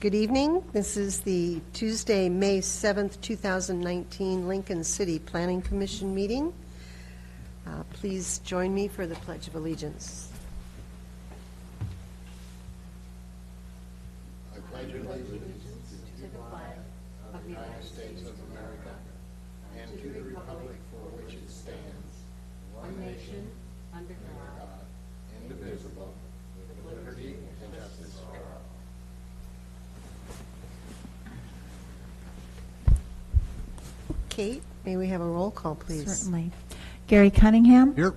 Good evening. This is the Tuesday, May 7th, 2019 Lincoln City Planning Commission meeting. Please join me for the Pledge of Allegiance. I pledge allegiance to the flag of the United States of America and to the republic for which it stands, one nation, under God, indivisible, with liberty and justice for all. Kate, may we have a roll call, please? Certainly. Gary Cunningham. Here.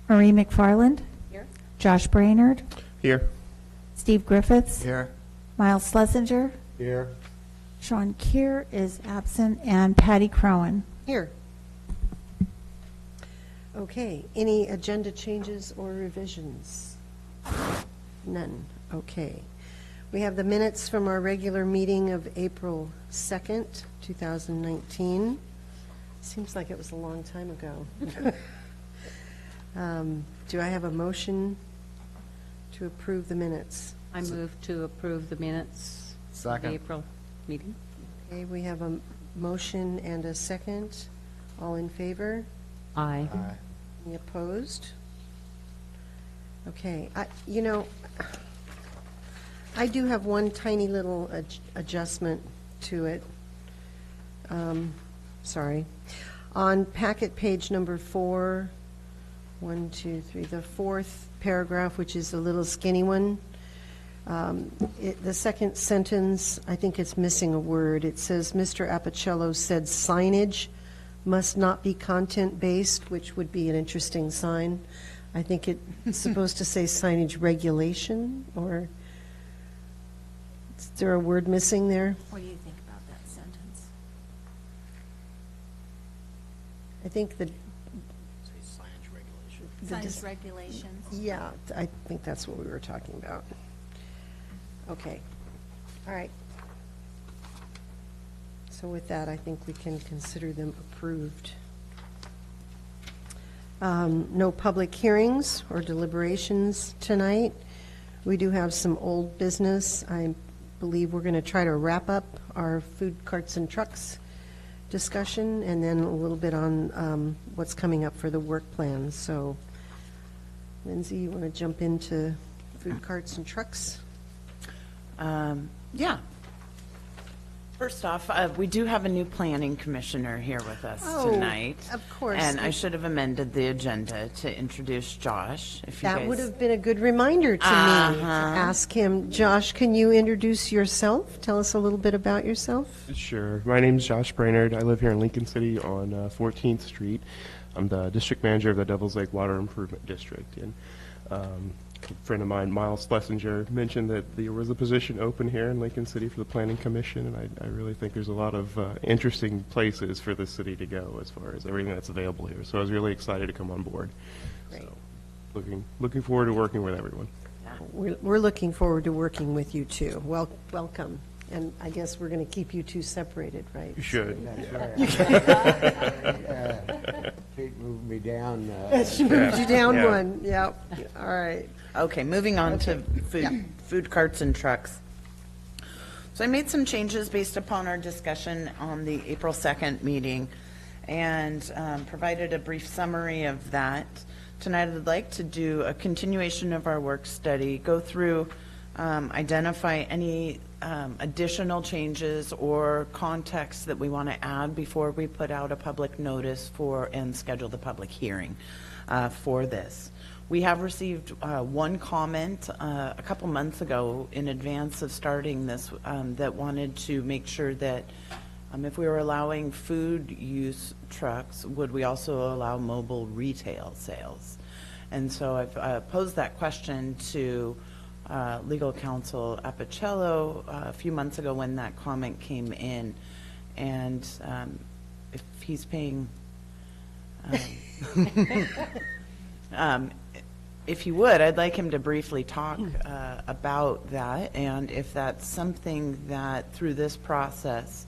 Marie McFarland. Here. Josh Brainerd. Here. Steve Griffiths. Here. Miles Schlesinger. Here. Sean Keir is absent, and Patty Crowan. Here. Okay, any agenda changes or revisions? None. Okay. We have the minutes from our regular meeting of April 2nd, 2019. Seems like it was a long time ago. Do I have a motion to approve the minutes? I move to approve the minutes of Second. the April meeting. Okay, we have a motion and a second. All in favor? Aye. Any opposed? Okay, I do have one tiny little adjustment to it. Sorry. On packet page number 4, 1, 2, 3, the fourth paragraph, which is the little skinny one, the second sentence, I think it's missing a word. It says, Mr. Apicello said signage must not be content-based, which would be an interesting sign. I think it's supposed to say signage regulation, or is there a word missing there? What do you think about that sentence? I think the Signage regulations. yeah, I think that's what we were talking about. Okay, all right. So with that, I think we can consider them approved. No public hearings or deliberations tonight. We do have some old business. I believe we're going to try to wrap up our food carts and trucks discussion, and then a little bit on what's coming up for the work plan. So, Lindsay, you want to jump into food carts and trucks? Yeah. First off, we do have a new planning commissioner here with us tonight. Of course. And I should have amended the agenda to introduce Josh. If you That guys, would have been a good reminder to me to ask him. Josh, can you introduce yourself? Tell us a little bit about yourself. Sure. My name is Josh Brainerd. I live here in Lincoln City on 14th Street. I'm the district manager of the Devils Lake Water Improvement District. And a friend of mine, Miles Schlesinger, mentioned that there was a position open here in Lincoln City for the Planning Commission, and I really think there's a lot of interesting places for the city to go as far as everything that's available here. So I was really excited to come on board. Great. So looking forward to working with everyone. We're looking forward to working with you, too. Welcome. And I guess we're going to keep you two separated, right? You should. That's right. Kate moved me down. She moved you down Yeah. one. Yep. All right. Okay, moving on to Yeah. food carts and trucks. So I made some changes based upon our discussion on the April 2nd meeting and provided a brief summary of that. Tonight I'd like to do a continuation of our work study, go through, identify any additional changes or context that we want to add before we put out a public notice for and schedule the public hearing for this. We have received one comment a couple months ago in advance of starting this that wanted to make sure that if we were allowing food use trucks, would we also allow mobile retail sales? And so I've posed that question to legal counsel Apicello a few months ago when that comment came in, and if he's paying if he would, I'd like him to briefly talk about that, and if that's something that through this process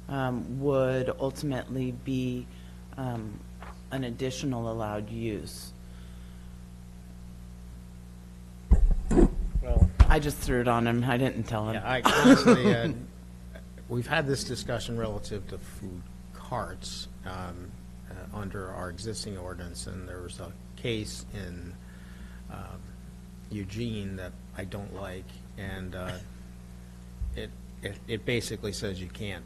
would ultimately be an additional allowed use. Well, I just threw it on him. I didn't tell him. Yeah, I honestly, we've had this discussion relative to food carts under our existing ordinance, and there was a case in Eugene that I don't like, and it basically says you can't.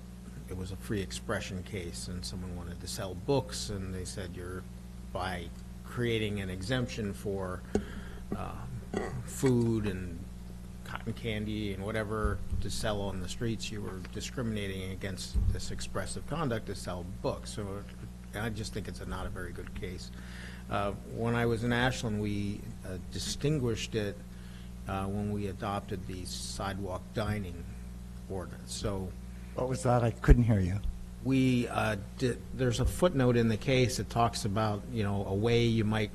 It was a free expression case, and someone wanted to sell books, and they said you're, by creating an exemption for food and cotton candy and whatever to sell on the streets, you were discriminating against this expressive conduct to sell books. So I just think it's not a very good case. When I was in Ashland, we distinguished it when we adopted the sidewalk dining ordinance. So What was that? I couldn't hear you. we there's a footnote in the case that talks about, a way you might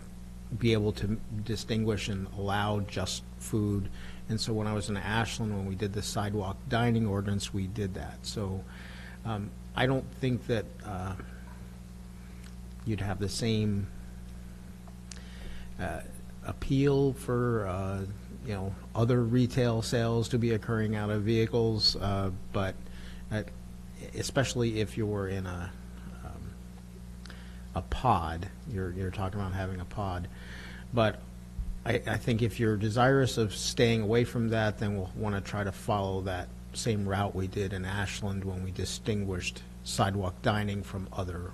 be able to distinguish and allow just food. And so when I was in Ashland, when we did the sidewalk dining ordinance, we did that. So I don't think that you'd have the same appeal for, other retail sales to be occurring out of vehicles, but especially if you're in a pod, you're talking about having a pod. But I think if you're desirous of staying away from that, then we'll want to try to follow that same route we did in Ashland when we distinguished sidewalk dining from other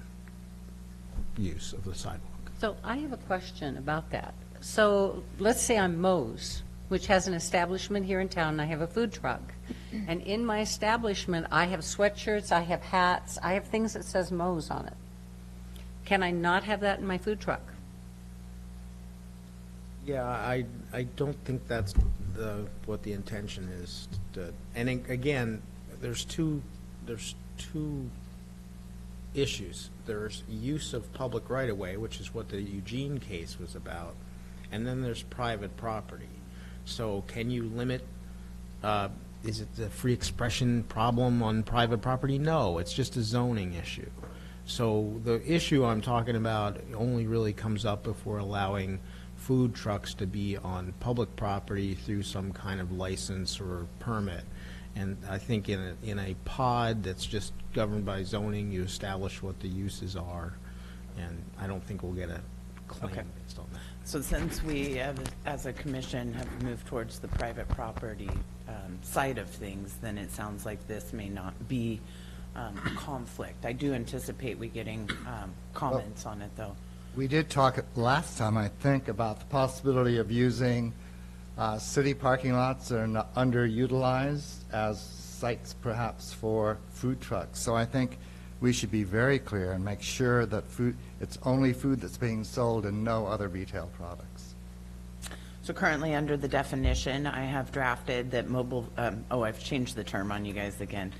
use of the sidewalk. So I have a question about that. So let's say I'm Moe's, which has an establishment here in town, and I have a food truck. And in my establishment, I have sweatshirts, I have hats, I have things that says Moe's on it. Can I not have that in my food truck? Yeah, I don't think that's what the intention is. And again, there's two issues. There's use of public right-of-way, which is what the Eugene case was about, and then there's private property. So can you limit, is it the free expression problem on private property? No, it's just a zoning issue. So the issue I'm talking about only really comes up if we're allowing food trucks to be on public property through some kind of license or permit. And I think in a pod that's just governed by zoning, you establish what the uses are, and I don't think we'll get a claim Okay. based on that. So since we, as a commission, have moved towards the private property side of things, then it sounds like this may not be a conflict. I do anticipate we getting comments on it, though. We did talk last time, I think, about the possibility of using city parking lots that are not underutilized as sites perhaps for food trucks. So I think we should be very clear and make sure that it's only food that's being sold and no other retail products. So currently, under the definition, I have drafted that I've changed the term on you guys again.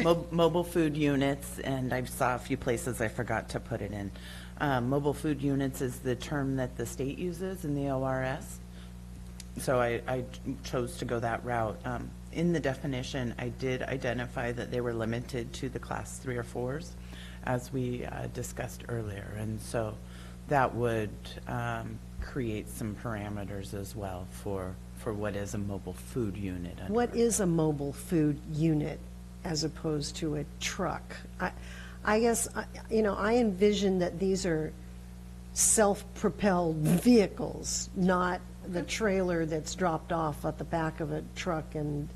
Mobile food units, and I saw a few places I forgot to put it in. Mobile food units is the term that the state uses in the ORS. So I chose to go that route. In the definition, I did identify that they were limited to the class 3 or 4s, as we discussed earlier. And so that would create some parameters as well for what is a mobile food unit. What is a mobile food unit as opposed to a truck? I guess, I envision that these are self-propelled vehicles, not the trailer that's dropped off at the back of a truck and,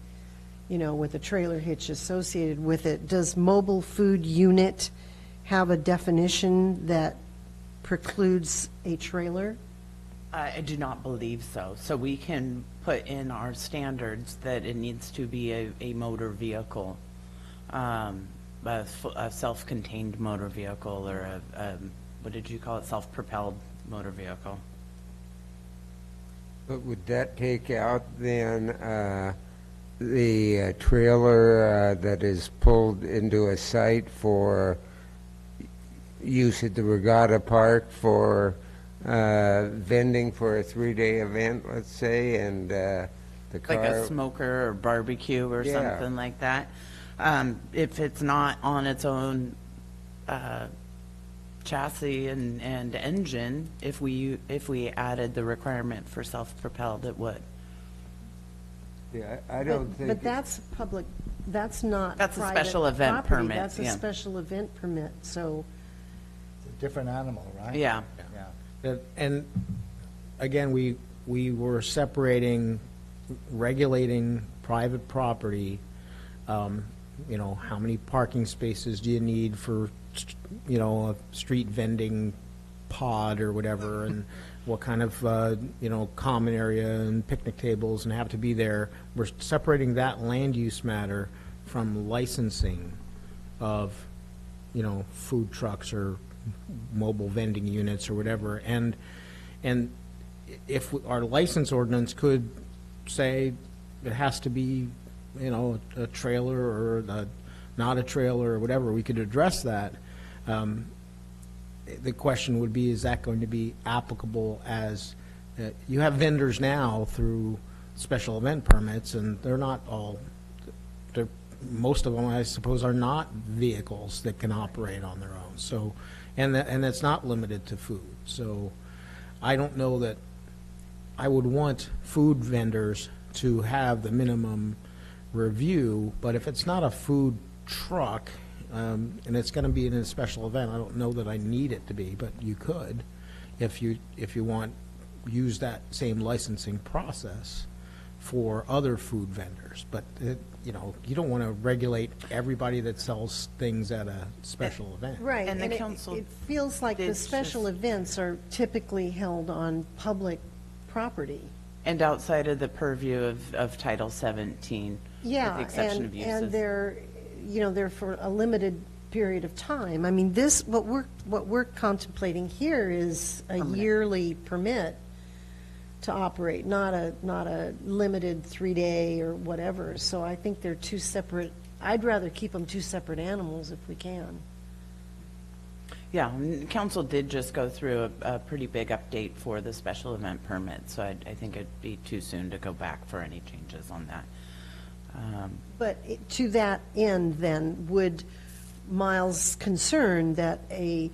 with a trailer hitch associated with it. Does mobile food unit have a definition that precludes a trailer? I do not believe so. So we can put in our standards that it needs to be a motor vehicle, a self-contained motor vehicle, or what did you call it, self-propelled motor vehicle. But would that take out then the trailer that is pulled into a site for use at the regatta park for vending for a 3-day event, let's say, and the car... Like a smoker or barbecue or Yeah. something like that. If it's not on its own chassis and engine, if we added the requirement for self-propelled, it would. Yeah, I don't think. But that's public, that's not That's a private special event property. permit, That's a yeah. special event permit, so, It's a different animal, right? Yeah. Yeah. And again, we were separating, regulating private property. You know, how many parking spaces do you need for, you know, a street vending pod or whatever, and what kind of, you know, common area and picnic tables and have to be there. We're separating that land use matter from licensing of, you know, food trucks or mobile vending units or whatever. And if our license ordinance could say it has to be, you know, a trailer or not a trailer or whatever, we could address that. The question would be, is that going to be applicable as, you have vendors now through special event permits, and they're not all, most of them, I suppose, are not vehicles that can operate on their own. So, and that's not limited to food. So I don't know that I would want food vendors to have the minimum review, but if it's not a food truck, and it's going to be in a special event, I don't know that I need it to be, but you could, if you want, use that same licensing process for other food vendors. But, you know, you don't want to regulate everybody that sells things at a special event. right. And the it- council It feels like the did special just- events are typically held on public property. And outside of the purview of Title 17, with Yeah, the exception of and uses. they're, you know, they're for a limited period of time. I mean, this, what we're contemplating here is a Permanent. yearly permit to operate, not a limited 3-day or whatever. So I think they're two separate, I'd rather keep them two separate animals if we can. Yeah, and council did just go through a pretty big update for the special event permit, so I think it'd be too soon to go back for any changes on that. But to that end, then, would Miles' concern that a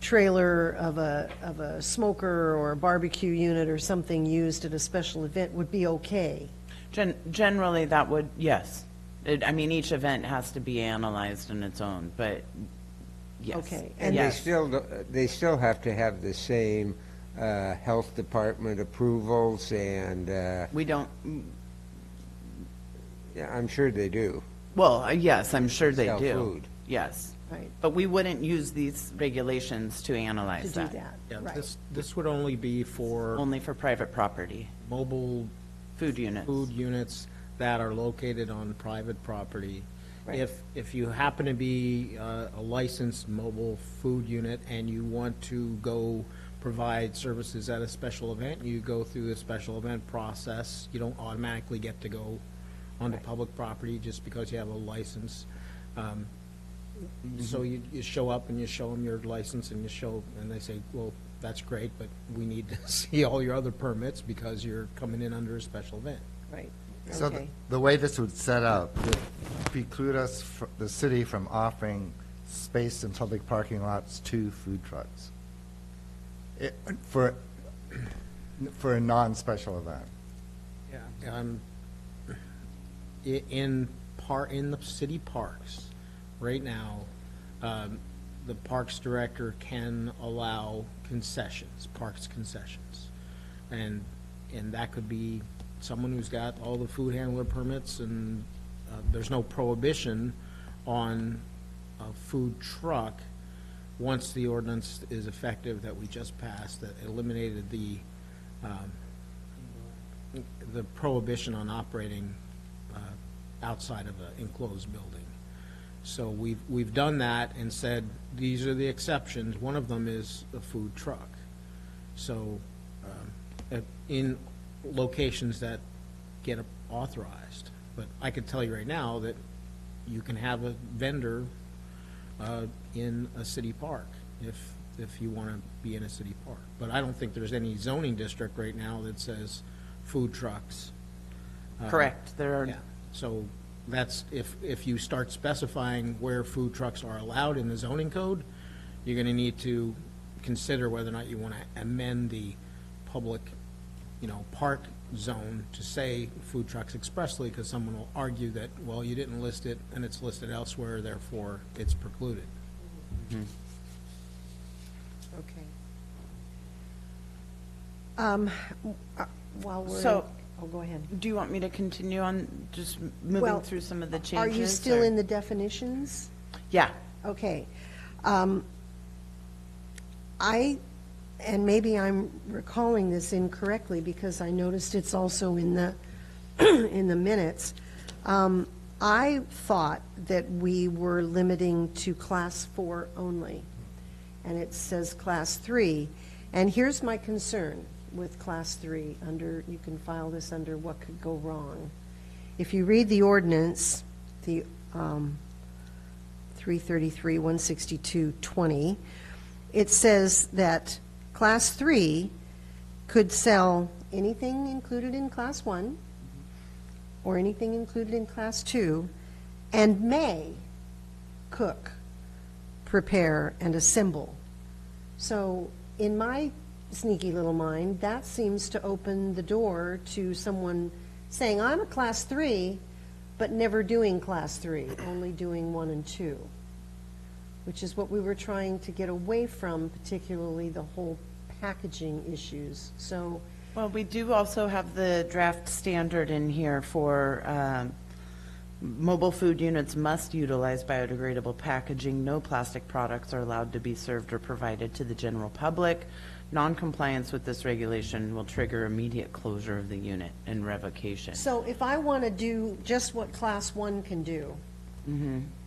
trailer of a smoker or a barbecue unit or something used at a special event would be okay? Generally, that would, yes. I mean, each event has to be analyzed on its own, but yes. Okay, And Yes. they still have to have the same health department approvals, and We don't, yeah, I'm sure they do. well, yes, I'm sure they Sell do. food. Yes. Right, But we wouldn't use these regulations to to analyze do that. that, Yeah, right. this would only be for Only for private property, mobile food units. food units that are located on private property. Right. If you happen to be a licensed mobile food unit and you want to go provide services at a special event, you go through the special event process. You don't automatically get to go onto public property just because you have a license. So you show up and you show them your license and and they say, well, that's great, but we need to see all your other permits because you're coming in under a special event. Right, So okay. the way this would set up would preclude us, the city, from offering space in public parking lots to food trucks for a non-special event. In the city parks, right now, the parks director can allow concessions, parks concessions. And that could be someone who's got all the food handler permits, and there's no prohibition on a food truck once the ordinance is effective that we just passed, that eliminated the prohibition on operating outside of an enclosed building. So we've done that and said, these are the exceptions. One of them is a food truck. So in locations that get authorized. But I could tell you right now that you can have a vendor in a city park if you want to be in a city park. But I don't think there's any zoning district right now that says food trucks. Correct, there are, Yeah, so that's, if you start specifying where food trucks are allowed in the zoning code, you're going to need to consider whether or not you want to amend the public park zone to say food trucks expressly, because someone will argue that, well, you didn't list it and it's listed elsewhere, therefore it's precluded. Okay. While we're, So- oh, go ahead. Do you want me to continue on just moving Well, through some of the changes? Are you still or- in the definitions? Yeah. Okay. And maybe I'm recalling this incorrectly because I noticed it's also in the, in the minutes. I thought that we were limiting to Class 4 only, and it says Class 3. And here's my concern with Class 3, you can file this under what could go wrong. If you read the ordinance, the 333, 162.20, it says that Class 3 could sell anything included in Class 1 or anything included in Class 2, and may cook, prepare, and assemble. So in my sneaky little mind, that seems to open the door to someone saying, I'm a Class 3, but never doing Class 3, only doing 1 and 2, which is what we were trying to get away from, particularly the whole packaging issues. So, Well, we do also have the draft standard in here for mobile food units must utilize biodegradable packaging. No plastic products are allowed to be served or provided to the general public. Non-compliance with this regulation will trigger immediate closure of the unit and revocation. so if I want to do just what Class 1 can do,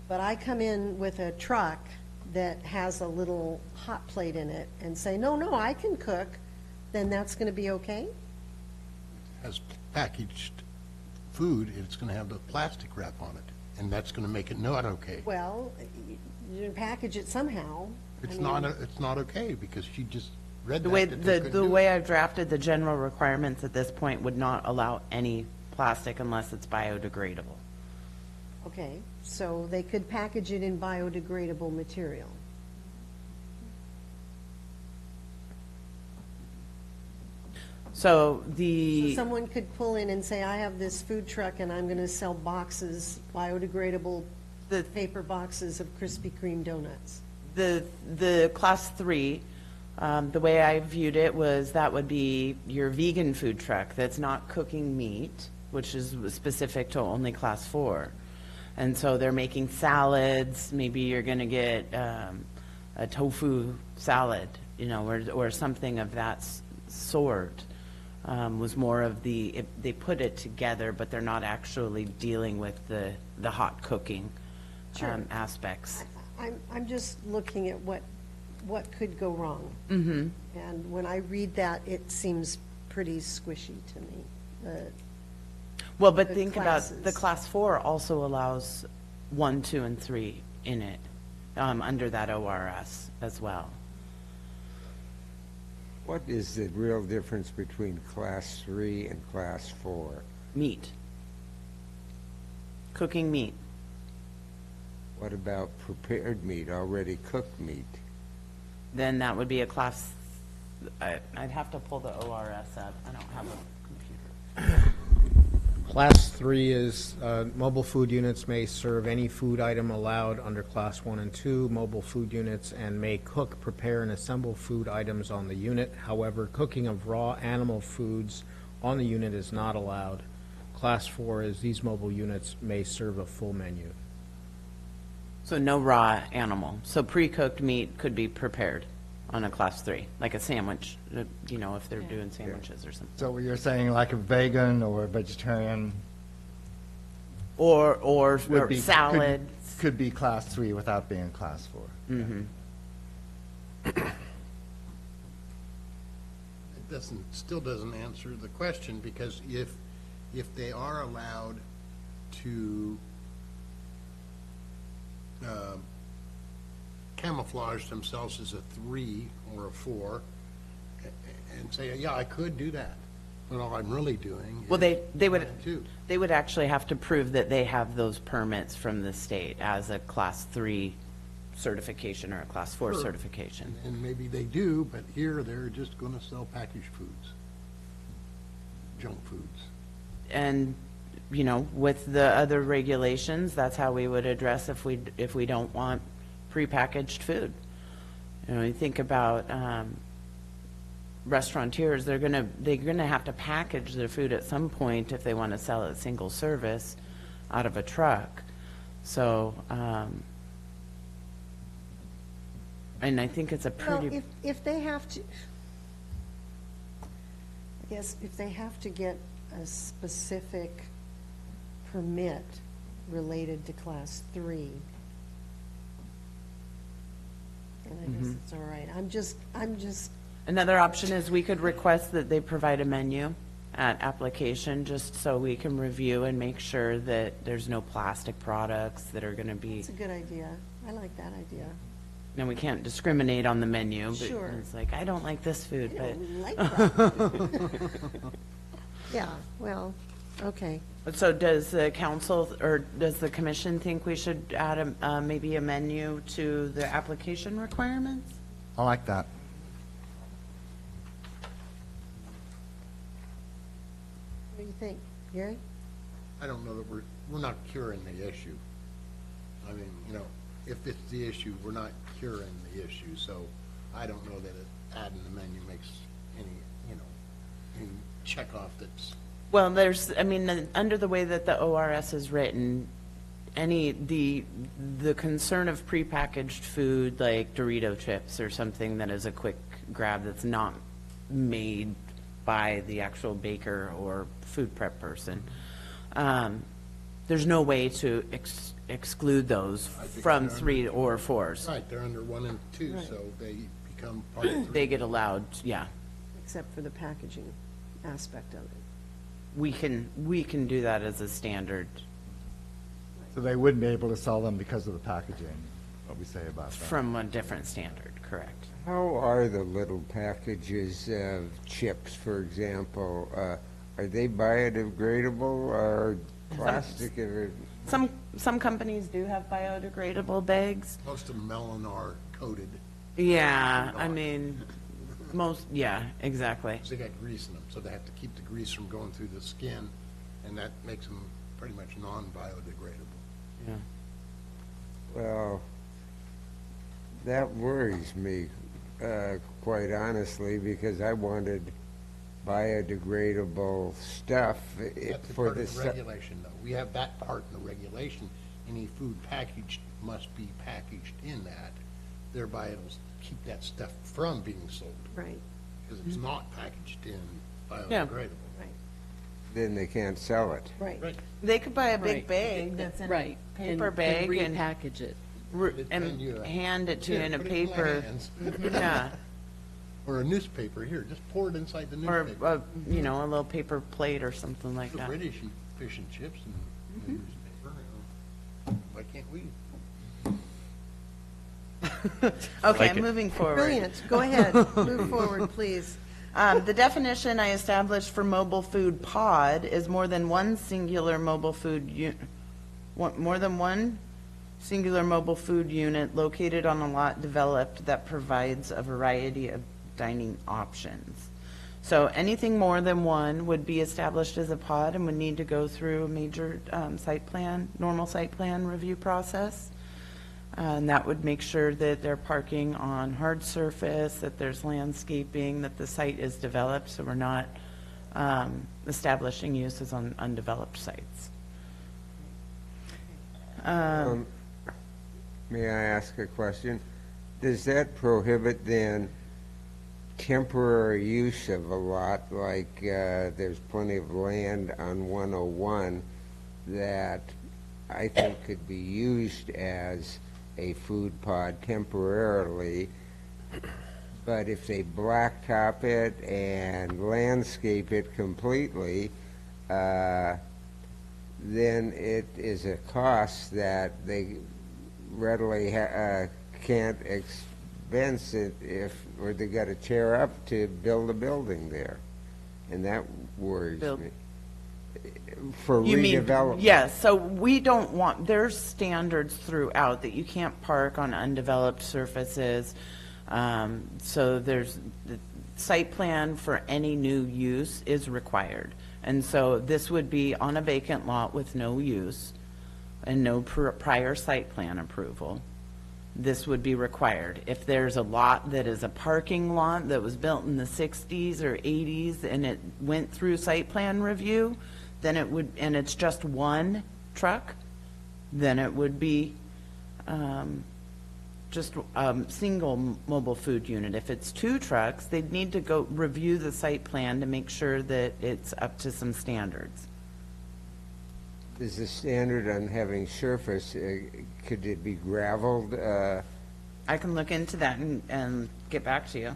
but I come in with a truck that has a little hot plate in it and say, no, I can cook, then that's going to be okay? As packaged food, it's going to have the plastic wrap on it, and that's going to make it not okay. Well, you package it somehow. It's I mean, it's not okay, because she just read The that. way, that they couldn't the do way it. I've drafted the general requirements at this point would not allow any plastic unless it's biodegradable. Okay, so they could package it in biodegradable material. So So the, someone could pull in and say, I have this food truck and I'm going to sell boxes, biodegradable The- paper boxes of Krispy Kreme donuts. the Class 3, the way I viewed it was that would be your vegan food truck that's not cooking meat, which is specific to only Class 4. And so they're making salads, maybe you're going to get a tofu salad, or something of that sort. Was more of they put it together, but they're not actually dealing with the hot cooking aspects. I'm just looking at what could go wrong. Mm-hmm. And when I read that, it seems pretty squishy to me. Well, but the think about, the classes. Class 4 also allows 1, 2, and 3 in it, under that ORS as well. What is the real difference between Class 3 and Class 4? Meat. Cooking meat. What about prepared meat, already cooked meat? Then that would be a Class, I'd have to pull the ORS up. I don't have a computer. Class 3 is, mobile food units may serve any food item allowed under Class 1 and 2 mobile food units, and may cook, prepare, and assemble food items on the unit. However, cooking of raw animal foods on the unit is not allowed. Class 4 is these mobile units may serve a full menu. So no raw animal. So pre-cooked meat could be prepared on a Class 3, like a sandwich, if they're doing sandwiches or something. So you're saying like a vegan or a vegetarian Or would be, salad. could be Class 3 without being Class 4? It still doesn't answer the question, because if they are allowed to camouflage themselves as a 3 or a 4 and say, yeah, I could do that, but all I'm really doing Well, is they would 1 and 2. they would actually have to prove that they have those permits from the state as a Class 3 certification or a Class 4 Sure. certification. And maybe they do, but here they're just going to sell packaged foods. junk foods. And, you know, with the other regulations, that's how we would address if we don't want prepackaged food. You know, you think about restaurateurs, they're gonna have to package their food at some point if they want to sell it single service out of a truck. So, and I think it's a Well, pretty, if they have to, I guess, if they have to get a specific permit related to Class 3, then I guess it's all right. I'm just, another option is we could request that they provide a menu at application, just so we can review and make sure that there's no plastic products that are gonna be, it's a good idea. I like that idea. and we can't discriminate on the menu, but Sure. it's like, I don't like this food, I but. don't like that. Yeah, well, okay. So does the council, or does the commission think we should add maybe a menu to the application requirements? I like that. What do you think, Gary? I don't know that we're not curing the issue. I mean, you know, if it's the issue, we're not curing the issue, so I don't know that adding the menu makes any, you know, any checkoff that's, Well, under the way that the ORS is written, the concern of prepackaged food like Dorito chips or something that is a quick grab that's not made by the actual baker or food prep person, there's no way to exclude those from 3 or 4s. right, they're under 1 and 2, Right. so they become part of 3. They get allowed, yeah. Except for the packaging aspect of it. We can do that as a standard So they wouldn't be able to sell them because of the packaging, what we say about that. from a different standard, correct? How are the little packages of chips, for example? Are they biodegradable or plastic? Some companies do have biodegradable bags. Most of them melon are coated, Yeah, I mean, yeah, exactly. 'cause they got grease in them, so they have to keep the grease from going through the skin, and that makes them pretty much non-biodegradable. Yeah. Well, that worries me, quite honestly, because I wanted biodegradable stuff That's a for part the of the regulation, though. We have that part in the regulation. Any food packaged must be packaged in that. Thereby, it'll keep that stuff from being sold, Right, because it's not packaged in Yeah. biodegradable. right, Then they can't sell it. right. Right. They could buy a big Right. bag that's in a Right. paper and bag and repackage it. and And you, hand it to you here, in a put it in my paper. hands. Yeah, Or a newspaper, here, just pour it inside the or, newspaper. a little paper plate or something like The that. British eat fish and chips and newspaper. Why can't we? Okay, Like it. moving forward. Brilliant, go ahead, move forward, please. The definition I established for mobile food pod is more than one singular mobile food singular mobile food unit located on a lot developed that provides a variety of dining options. So anything more than one would be established as a pod and would need to go through a major normal site plan review process. And that would make sure that they're parking on hard surface, that there's landscaping, that the site is developed, so we're not establishing uses on undeveloped sites. May I ask a question? Does that prohibit then temporary use of a lot, like there's plenty of land on 101 that I think could be used as a food pod temporarily, but if they blacktop it and landscape it completely, then it is a cost that they readily can't expense it or they got to tear up to build a building there, and that worries me. For You mean, redevelopment. yes, so we don't want, there's standards throughout that you can't park on undeveloped surfaces. So there's, the site plan for any new use is required. And so this would be on a vacant lot with no use and no prior site plan approval. This would be required. If there's a lot that is a parking lot that was built in the 60s or 80s and it went through site plan review, then it would, and it's just one truck, then it would be just a single mobile food unit. If it's two trucks, they'd need to go review the site plan to make sure that it's up to some standards. Is the standard on having surface, could it be gravelled? I can look into that and get back to you.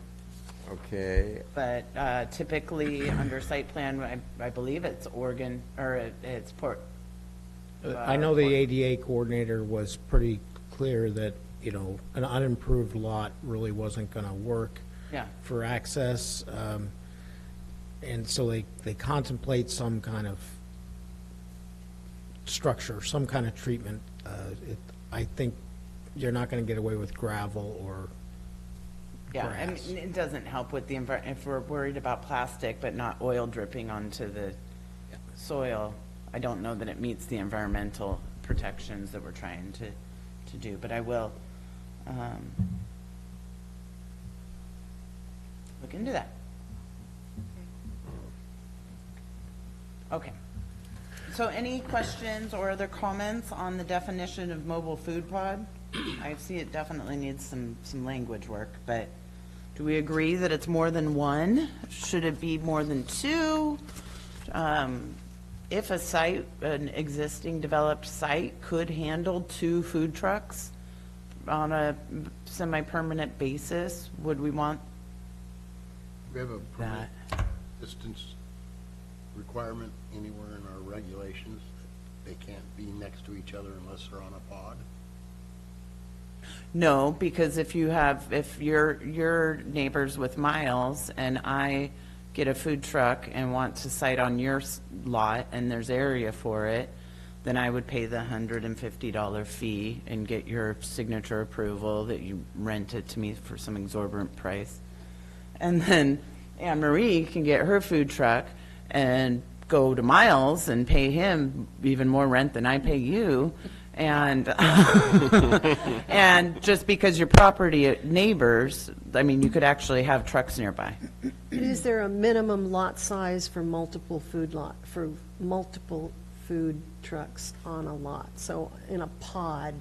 Okay, But typically, under site plan, I believe it's Oregon, or it's Port. I know the ADA coordinator was pretty clear that, you know, an unimproved lot really wasn't going to work Yeah. for access. And so they contemplate some kind of structure, some kind of treatment. I think you're not going to get away with gravel or Yeah, I grass. mean, it doesn't help with the environment, if we're worried about plastic but not oil dripping onto the soil, I don't know that it meets the environmental protections that we're trying to do, but I will look into that. Okay. So any questions or other comments on the definition of mobile food pod? I see it definitely needs some language work, but do we agree that it's more than one? Should it be more than two? If a site, an existing developed site, could handle two food trucks on a semi-permanent basis, would we want We have a permit that? distance requirement anywhere in our regulations. They can't be next to each other unless they're on a pod. No, because if you're neighbors with Miles and I get a food truck and want to site on your lot and there's area for it, then I would pay the $150 fee and get your signature approval that you rent it to me for some exorbitant price. And then Anne Marie can get her food truck and go to Miles and pay him even more rent than I pay you. And and just because your property neighbors, I mean, you could actually have trucks nearby. Is there a minimum lot size for multiple food trucks on a lot? So in a pod,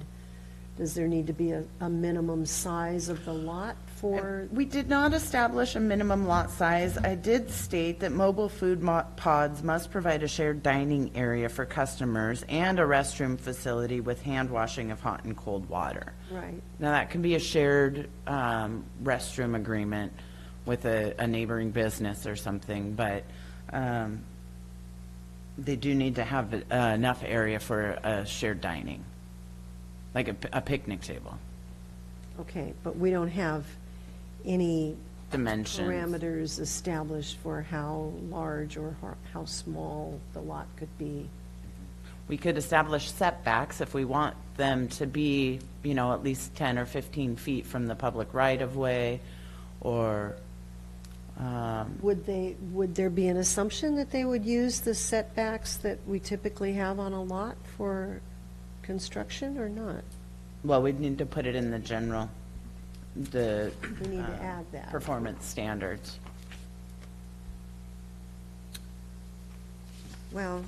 does there need to be a minimum size of the lot for? We did not establish a minimum lot size. I did state that mobile food pods must provide a shared dining area for customers and a restroom facility with hand washing of hot and cold water. Right. Now, that can be a shared restroom agreement with a neighboring business or something, but they do need to have enough area for a shared dining, like a picnic table. Okay, but we don't have any Dimensions. parameters established for how large or how small the lot could be. We could establish setbacks if we want them to be, at least 10 or 15 feet from the public right-of-way, or, Would there be an assumption that they would use the setbacks that we typically have on a lot for construction or not? well, we'd need to put it in the general, the We need to add that. performance standards. Well,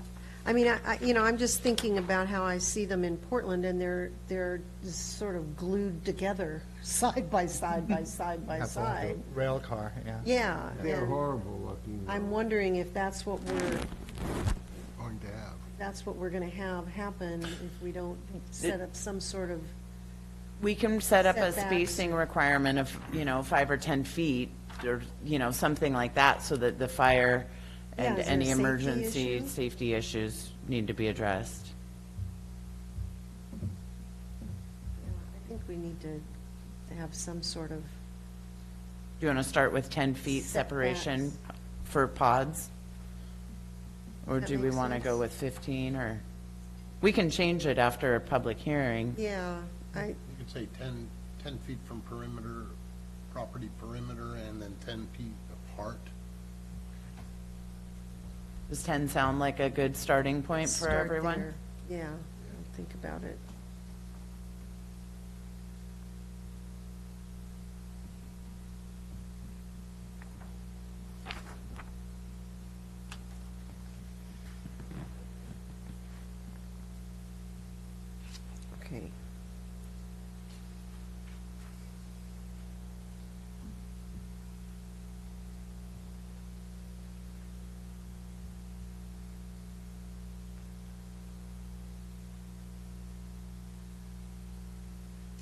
I mean, I'm just thinking about how I see them in Portland, and they're just sort of glued together, side by side by side by That's like a side. rail car, yeah. Yeah, they're and horrible looking. I'm wondering if that's what we're Going to have. going to have happen if we don't set up some sort of, We can set up a Setbacks. spacing requirement of, 5 or 10 feet, or, something like that, so that the fire Yeah, and is there a any safety emergency issue? safety issues need to be addressed. I think we need to have some sort of, Do you want to start with 10 feet separation for pods? Or That do we makes want to sense. go with 15, or? We can change it after a public hearing. yeah, You could say 10 feet from perimeter, property perimeter, and then 10 feet apart. Does 10 sound like a good starting point for Start everyone? there. Yeah, I'll think about it. Okay.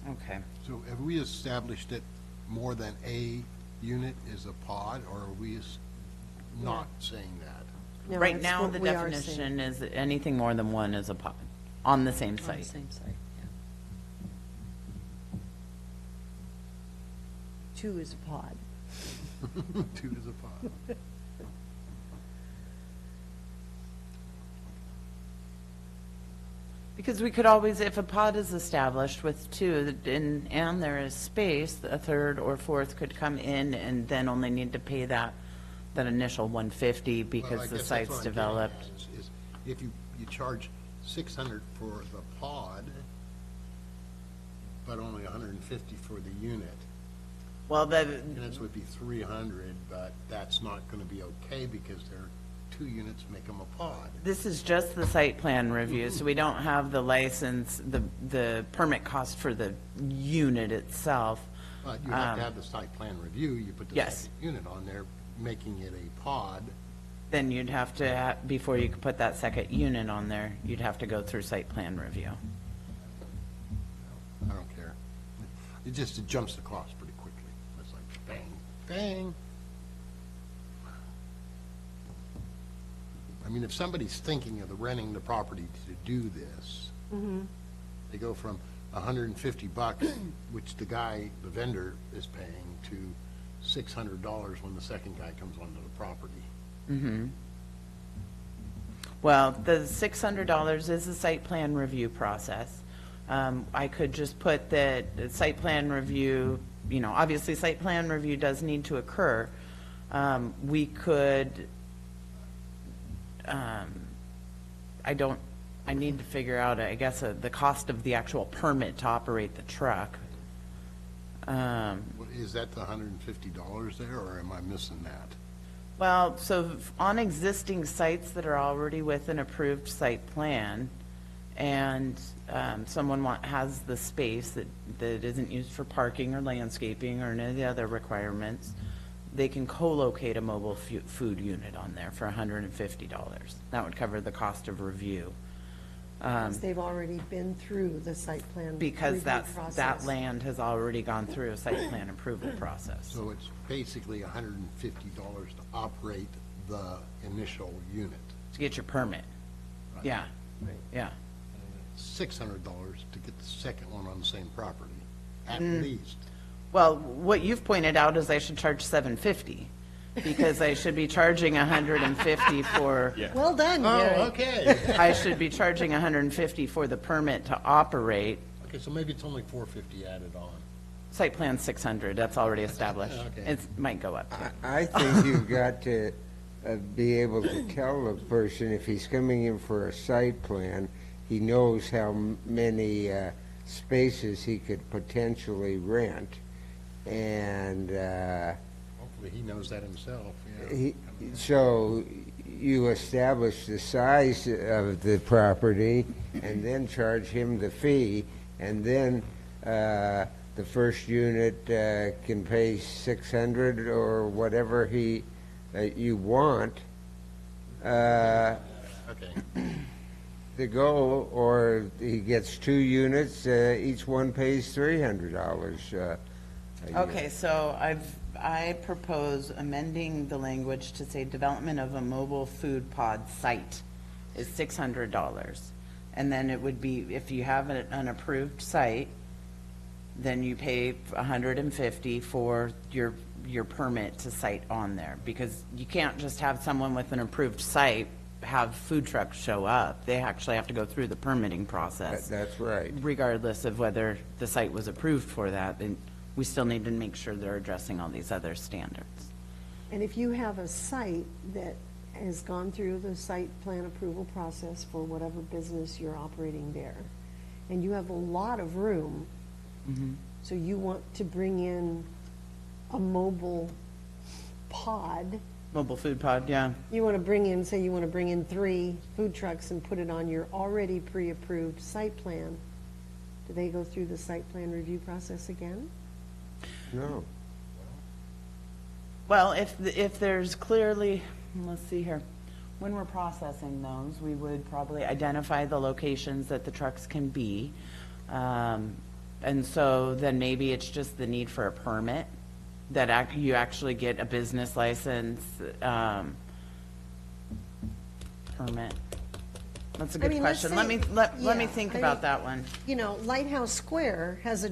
Okay. So have we established that more than a unit is a pod, or are we not saying that? No, Right that's now, what the we are saying. definition is that anything more than one is a pod on the same On the site. same site, yeah. 2 is a pod. 2 is a pod. Because we could always, if a pod is established with 2, and there is space, a third or fourth could come in and then only need to pay that initial 150 Well, I because the guess that's site's what I'm getting developed. at, is if you charge 600 for the pod, but only 150 for the unit, Well, units would be 300, but that's not going to be okay because there are 2 units make them a pod. this is just the site plan review, so we don't have the license, the permit cost for the unit itself. But you have to have the site plan review, you put the Yes. second unit on there, making it a pod. Then you'd have to, before you could put that second unit on there, you'd have to go through site plan review. I don't care. It jumps the cost pretty quickly. It's like bang, bang. I mean, if somebody's thinking of renting the property to do this, they go from $150, which the guy, the vendor is paying, to $600 when the second guy comes onto the property. Well, the $600 is the site plan review process. I could just put that the site plan review, obviously, site plan review does need to occur. We could, I need to figure out, I guess, the cost of the actual permit to operate the truck. Is that the $150 there, or am I missing that? Well, so on existing sites that are already with an approved site plan, and someone has the space that isn't used for parking or landscaping or any of the other requirements, they can co-locate a mobile food unit on there for $150. That would cover the cost of review. Because they've already been through the site plan Because review that process. land has already gone through a site plan approval process. So it's basically $150 to operate the initial unit, To get your permit. Yeah, yeah. $600 to get the second one on the same property, at least. Well, what you've pointed out is I should charge $750, because I should be charging $150 for, Well done, Gary. Okay. I should be charging $150 for the permit to operate. Okay, so maybe it's only $450 added on. Site plan 600, that's already established. Okay. It might go up. I think you've got to be able to tell the person, if he's coming in for a site plan, he knows how many spaces he could potentially rent. And Hopefully he knows that himself, yeah. so you establish the size of the property and then charge him the fee, and then the first unit can pay 600 or whatever you want Okay. to go, or he gets 2 units, each one pays $300 a year. Okay, so I propose amending the language to say development of a mobile food pod site is $600. And then it would be, if you have an approved site, then you pay $150 for your permit to site on there. Because you can't just have someone with an approved site have food trucks show up. They actually have to go through the permitting process. That's right. Regardless of whether the site was approved for that, then we still need to make sure they're addressing all these other standards. And if you have a site that has gone through the site plan approval process for whatever business you're operating there, and you have a lot of room, so you want to bring in a mobile pod, Mobile food pod, yeah. you want to bring in, say you want to bring in 3 food trucks and put it on your already pre-approved site plan, do they go through the site plan review process again? No. Well, if there's clearly, let's see here, when we're processing those, we would probably identify the locations that the trucks can be. And so then maybe it's just the need for a permit, that you actually get a business license, permit. That's a I good mean, let's question. say- Let me yeah, think I about mean, that one. You know, Lighthouse Square has a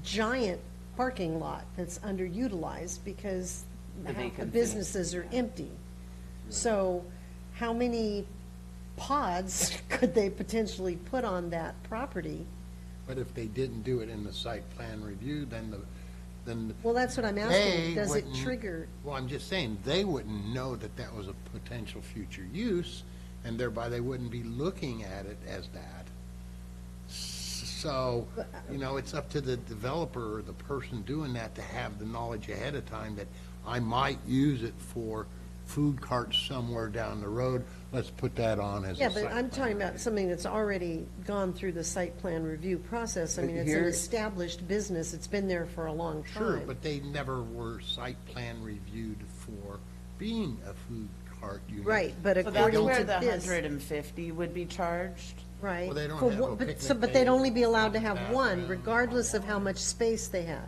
giant parking lot that's underutilized because The half the vacancy. businesses are empty. So how many pods could they potentially put on that property? But if they didn't do it in the site plan review, then Well, that's what I'm they asking. Does it wouldn't- trigger? Well, I'm just saying, they wouldn't know that that was a potential future use, and thereby they wouldn't be looking at it as that. So, you know, it's up to the developer or the person doing that to have the knowledge ahead of time that I might use it for food carts somewhere down the road. Let's put that on as a Yeah, site but I'm plan talking about something that's already gone through the site plan review process. I But mean, it's an here- established business. It's been there for a long time. Sure, but they never were site plan reviewed for being a food cart unit. Right, but So that's according where to the this, 150 would be charged? right. Well, they don't for have one- a but picnic but they'd table, only be allowed to have one, bathroom. regardless of how much space they had.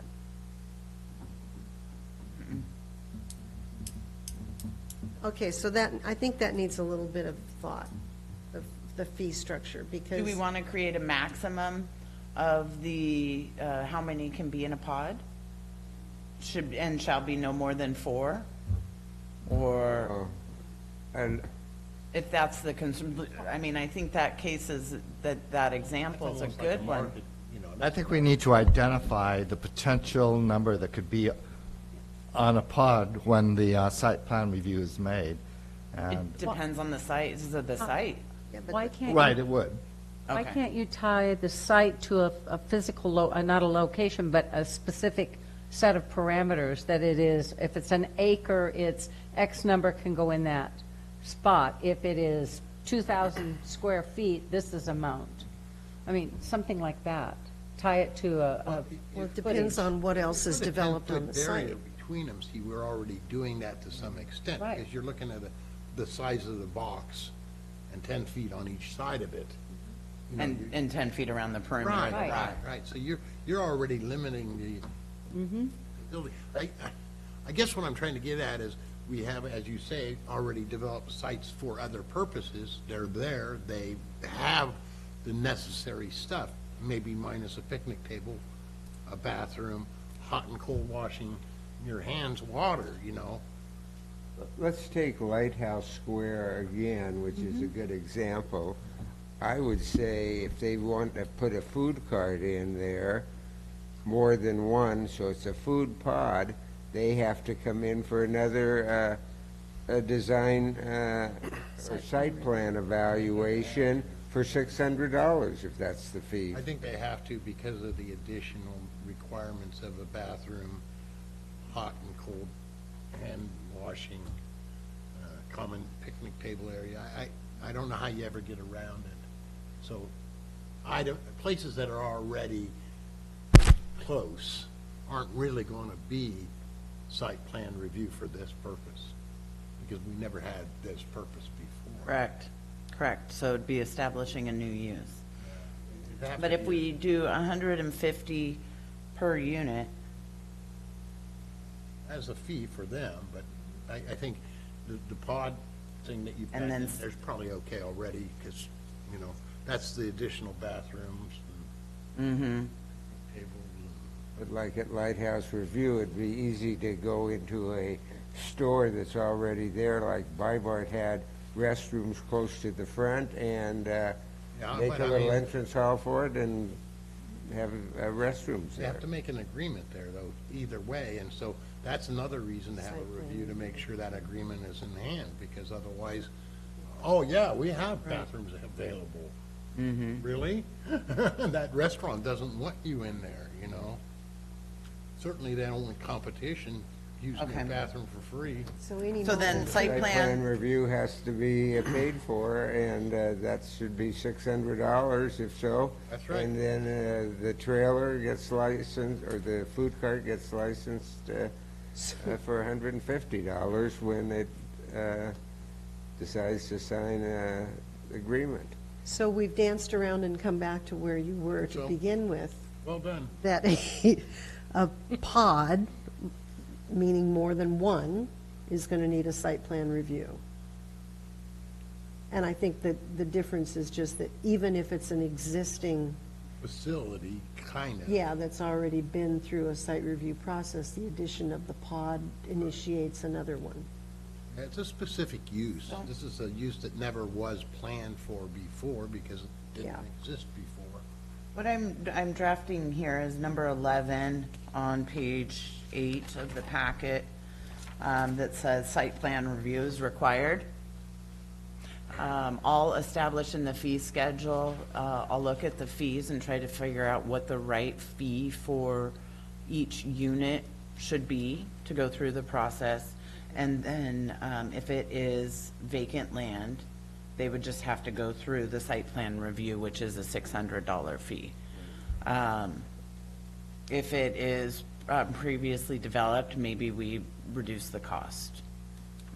Okay, so that, I think that needs a little bit of thought, the fee structure, because. Do we want to create a maximum of the, how many can be in a pod? And shall be no more than 4? Or And if that's the concern, I mean, I think that case is, that example is a Almost like good one. market, you know, I think we need to identify the potential number that could be on a pod when the site plan review is made. And, It depends on the size of the site. Yeah, but Why can't right, you, it would. why Okay. can't you tie the site to a physical, not a location, but a specific set of parameters that it is, if it's an acre, it's X number can go in that spot. If it is 2,000 square feet, this is amount. I mean, something like that. Tie it to a Well, it depends on what else is Put a developed on 10-foot the barrier site. between them, see, we're already doing that to some extent. Right. Because you're looking at the size of the box and 10 feet on each side of it. You know, you- And 10 feet around the perimeter of Right, the right, lot. right. So you're already limiting the building. I guess what I'm trying to get at is, we have, as you say, already developed sites for other purposes. They're there, they have the necessary stuff, maybe minus a picnic table, a bathroom, hot and cold washing your hands, water, you know. let's take Lighthouse Square again, which is a good example. I would say if they want to put a food cart in there, more than one, so it's a food pod, they have to come in for another design or site plan evaluation for $600 if that's the fee. I think they have to because of the additional requirements of a bathroom, hot and cold hand washing, common picnic table area. I don't know how you ever get around it. So places that are already close aren't really going to be site plan review for this purpose, because we never had this purpose before. Correct. So it'd be establishing a new use. It'd have But to if be- we do 150 per unit, as a fee for them, but I think the pod thing that you've got And then in there's probably okay already, because, you know, that's the additional bathrooms and tables. But like at Lighthouse Review, it'd be easy to go into a store that's already there, like Bybart had restrooms close to the front, and Yeah, make but a I little mean- entrance hall for it and have restrooms They there. have to make an agreement there, though, either way, and so that's another reason to have a Site plan. review to make sure that agreement is in hand, because otherwise, oh, yeah, we have bathrooms available. Really? That restaurant doesn't want you in there, you know? Certainly, they don't want competition using the Okay. bathroom for free. So any. So then mobile- site Site plan, plan review has to be paid for, and that should be $600 if so. That's right. And then the trailer gets licensed, or the food cart gets licensed for $150 when it decides to sign an agreement. So we've danced around and come back to where you were to So- begin with, Well done. that a pod, meaning more than one, is going to need a site plan review. And I think that the difference is just that even if it's an existing, Facility, kind of. yeah, that's already been through a site review process, the addition of the pod initiates another one. It's a specific use. This is a use that never was planned for before because it didn't Yeah. exist before. what I'm drafting here is number 11 on page 8 of the packet, that says site plan review is required. I'll establish in the fee schedule, I'll look at the fees and try to figure out what the right fee for each unit should be to go through the process. And then, if it is vacant land, they would just have to go through the site plan review, which is a $600 fee. If it is previously developed, maybe we reduce the cost.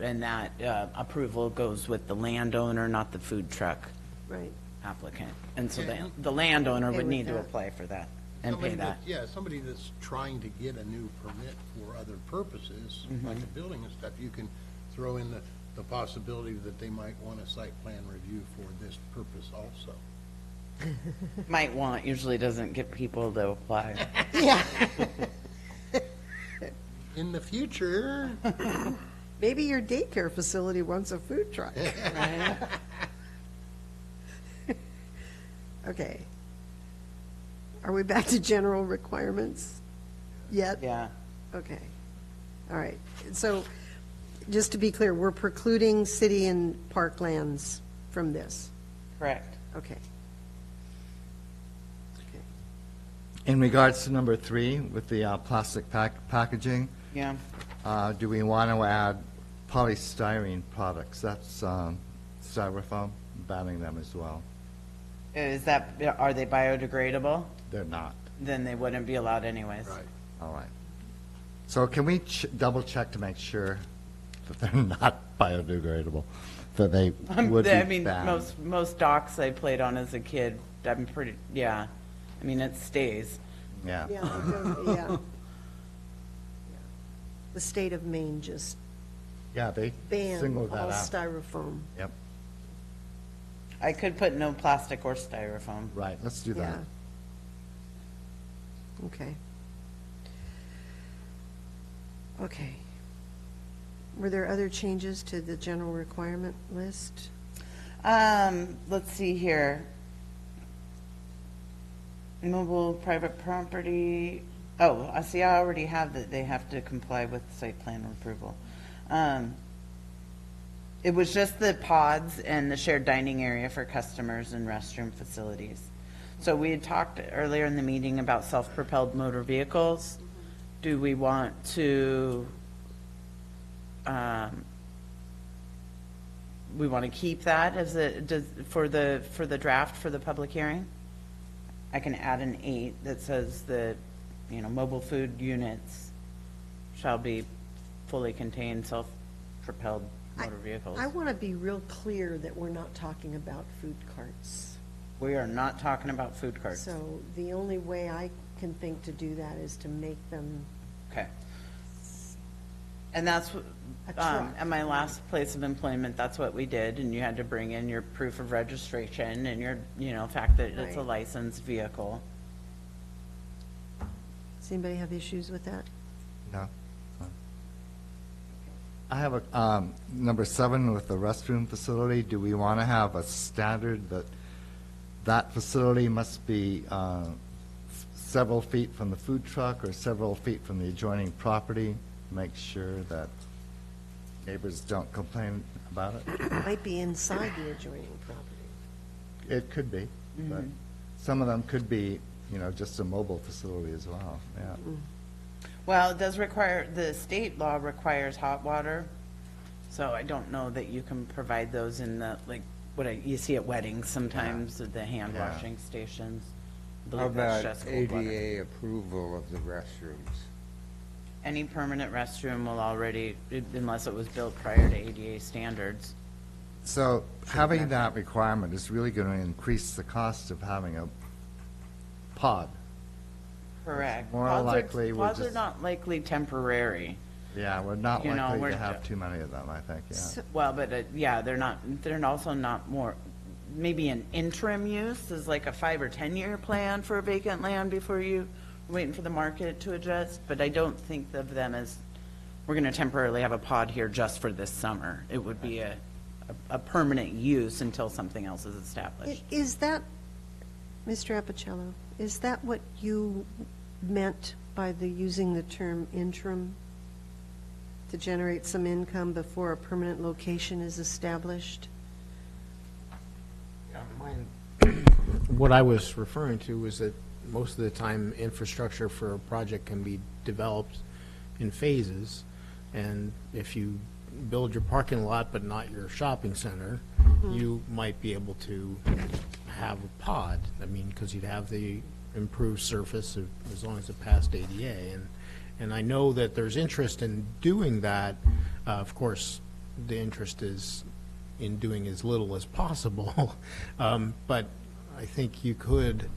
And that approval goes with the landowner, not the food truck Right. applicant. And so Yeah. the landowner Okay would with need to that. apply for that and Somebody pay that. Yeah, somebody that's trying to get a new permit for other purposes, like a building and stuff, you can throw in the possibility that they might want a site plan review for this purpose also. Might want usually doesn't get people to apply. Yeah. In the future, Maybe your daycare facility wants a food truck. Okay. Are we back to general requirements yet? Yeah. Okay. All right. So just to be clear, we're precluding city and parklands from this. Correct. Okay. Okay. In regards to number 3, with the plastic packaging, Yeah. do we want to add polystyrene products? That's styrofoam, banning them as well. Are they biodegradable? They're not. Then they wouldn't be allowed anyways. right. All right. So can we double check to make sure that they're not biodegradable, that they would be I mean, banned? most docks I played on as a kid, I'm pretty, yeah. I mean, it stays. Yeah. Yeah, yeah. The state of Maine just Yeah, they banned singled that all out. styrofoam. Yep, I could put no plastic or styrofoam. right, let's do that. Yeah. Okay. Okay. Were there other changes to the general requirement list? Let's see here. Mobile private property, oh, I see, I already have that they have to comply with site plan approval. It was just the pods and the shared dining area for customers and restroom facilities. So we had talked earlier in the meeting about self-propelled motor vehicles. Do we want to, we want to keep that as for the draft for the public hearing? I can add an 8 that says that, mobile food units shall be fully contained self-propelled motor vehicles. I want to be real clear that we're not talking about food carts. We are not talking about food carts. So the only way I can think to do that is to make them Okay. And that's, a truck. at my last place of employment, that's what we did, and you had to bring in your proof of registration and your, fact that it's a Right. licensed vehicle. Does anybody have issues with that? No? I have a, number 7 with the restroom facility, do we want to have a standard that that facility must be several feet from the food truck or several feet from the adjoining property, make sure that neighbors don't complain about it. Might be inside the adjoining property. It could be, but some of them could be, just a mobile facility as well, yeah. Well, it does require, the state law requires hot water, so I don't know that you can provide those in the, like, you see at weddings sometimes, at the hand Yeah. washing stations. I How believe that's about just cold water. ADA approval of the restrooms? Any permanent restroom will already, unless it was built prior to ADA standards. So having that requirement is really going to increase the cost of having a pod. Correct. More Pods are- likely we'll Pods are just- not likely temporary. Yeah, we're not You know, likely we're to have ju- too many of them, I think, yeah. So- Well, but, yeah, they're also not more, maybe an interim use is like a 5 or 10-year plan for a vacant land before you, waiting for the market to adjust, but I don't think of them as, we're gonna temporarily have a pod here just for this summer. It would be a permanent use until something else is established. Is that, Mr. Apicello, is that what you meant by using the term interim? To generate some income before a permanent location is established? What I was referring to was that most of the time, infrastructure for a project can be developed in phases, and if you build your parking lot but not your shopping center, you might be able to have a pod, I mean, because you'd have the improved surface as long as it passed ADA, and I know that there's interest in doing that. Of course, the interest is in doing as little as possible, but I think you could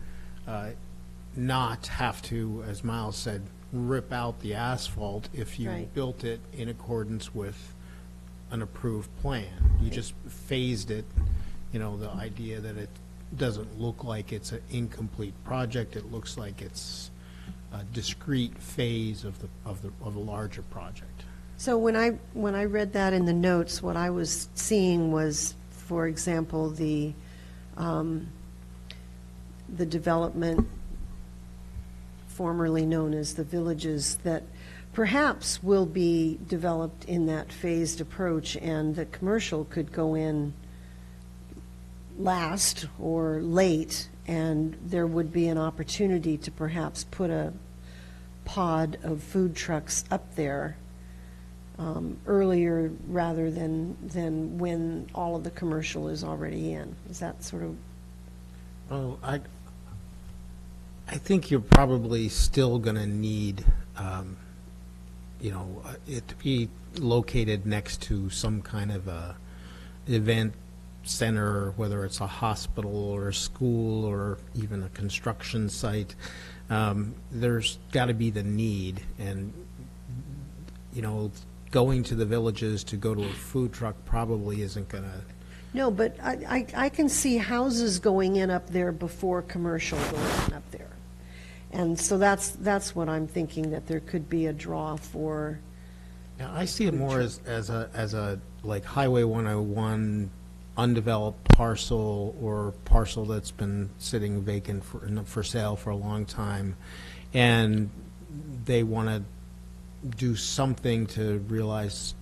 not have to, as Miles said, rip out the asphalt if you Right. built it in accordance with an approved plan. You just phased it, the idea that it doesn't look like it's an incomplete project, it looks like it's a discrete phase of a larger project. So when I read that in the notes, what I was seeing was, for example, the development formerly known as the villages that perhaps will be developed in that phased approach, and the commercial could go in last or late, and there would be an opportunity to perhaps put a pod of food trucks up there earlier rather than when all of the commercial is already in. Is that sort of, Well, I think you're probably still going to need, it to be located next to some kind of a event center, whether it's a hospital or a school or even a construction site. There's got to be the need, and, going to the villages to go to a food truck probably isn't going to. no, but I can see houses going in up there before commercial going in up there. And so that's what I'm thinking, that there could be a draw for. Yeah, I see it more as a like Highway 101 undeveloped parcel or parcel that's been sitting vacant for sale for a long time, and they want to do something to realize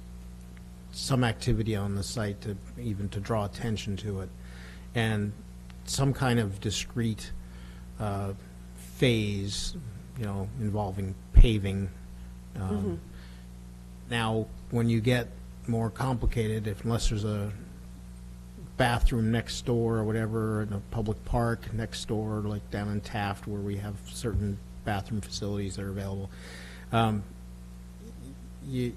some activity on the site to draw attention to it, and some kind of discrete phase, involving paving. Now, when you get more complicated, unless there's a bathroom next door or whatever, in a public park next door, like down in Taft, where we have certain bathroom facilities that are available, it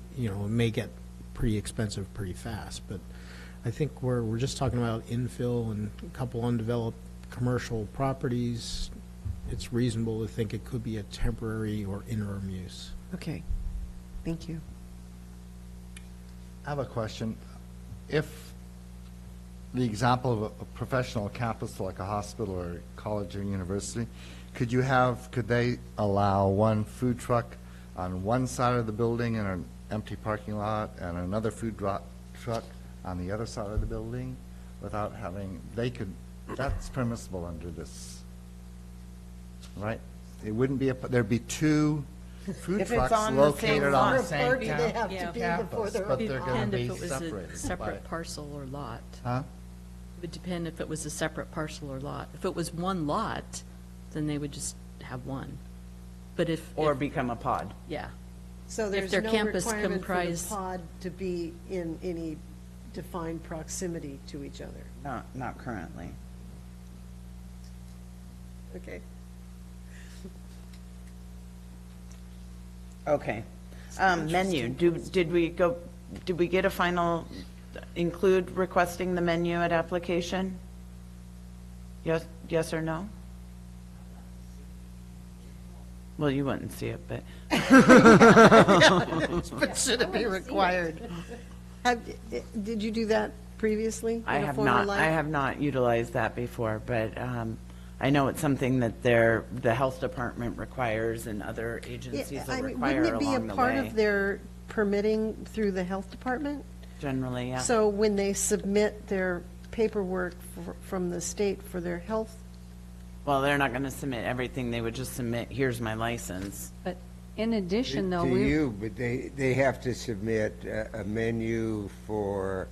may get pretty expensive pretty fast. But I think we're just talking about infill and a couple undeveloped commercial properties. It's reasonable to think it could be a temporary or interim use. Okay, thank you. I have a question. If the example of a professional campus like a hospital or college or university, could they allow one food truck on one side of the building in an empty parking lot and another food truck on the other side of the building without having, that's permissible under this, right? it wouldn't be, there'd be two food If it's trucks on the same located on the lot. same Party they have to campus, be before they're but they're going to Depend if be it was a separated. separate by- parcel or lot. Huh? It would depend if it was a separate parcel or lot. If it was one lot, then they would just have one. But Or become a pod. yeah. So there's their no campus requirement for the comprised- pod to be in any defined proximity to each other. Not currently. Okay. Okay. Menu, did we get a final, include requesting the menu at application? Yes or no? Well, you wouldn't see it, but. But should it be required? Did you do that previously? I in a have former not, life? I have not utilized that before, but I know it's something that the health department requires and other Yeah, agencies I will mean, require wouldn't it be along a the part way. of their permitting through the health department? Generally, yeah. So when they submit their paperwork from the state for their health, Well, they're not going to submit everything. They would just submit, here's my license. But in addition, though, To we, you, but they have to submit a menu for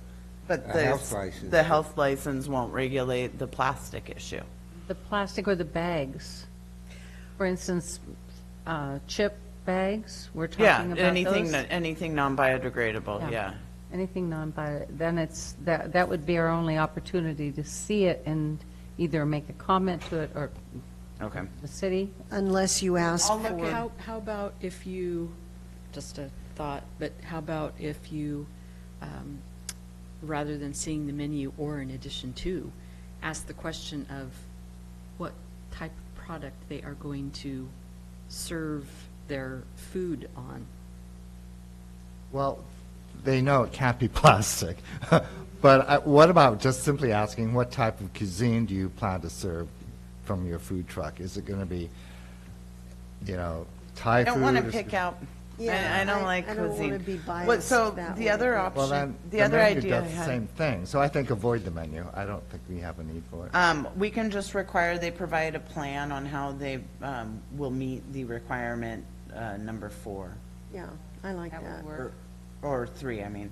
But a health license. the health license won't regulate the plastic issue. the plastic or the bags, for instance, chip bags, we're Yeah, talking about anything, those? anything non-biodegradable, Yeah. yeah. Anything non-bio, then that would be our only opportunity to see it and either make a comment to it or Okay. the city. unless you ask I'll look for. How about if you, just a thought, but how about if you, rather than seeing the menu or in addition to, ask the question of what type of product they are going to serve their food on? Well, they know it can't be plastic. But what about just simply asking, what type of cuisine do you plan to serve from your food truck? Is it going to be, Thai I food? don't want to Is pick it- out, Yeah, I don't like I don't cuisine. want to be What- biased So that the way. other Well, option, then, the other menu idea I does the had. same thing. So I think avoid the menu. I don't think we have a need for it. We can just require they provide a plan on how they will meet the requirement number 4, Yeah, I like That that. would work. or 3, I mean.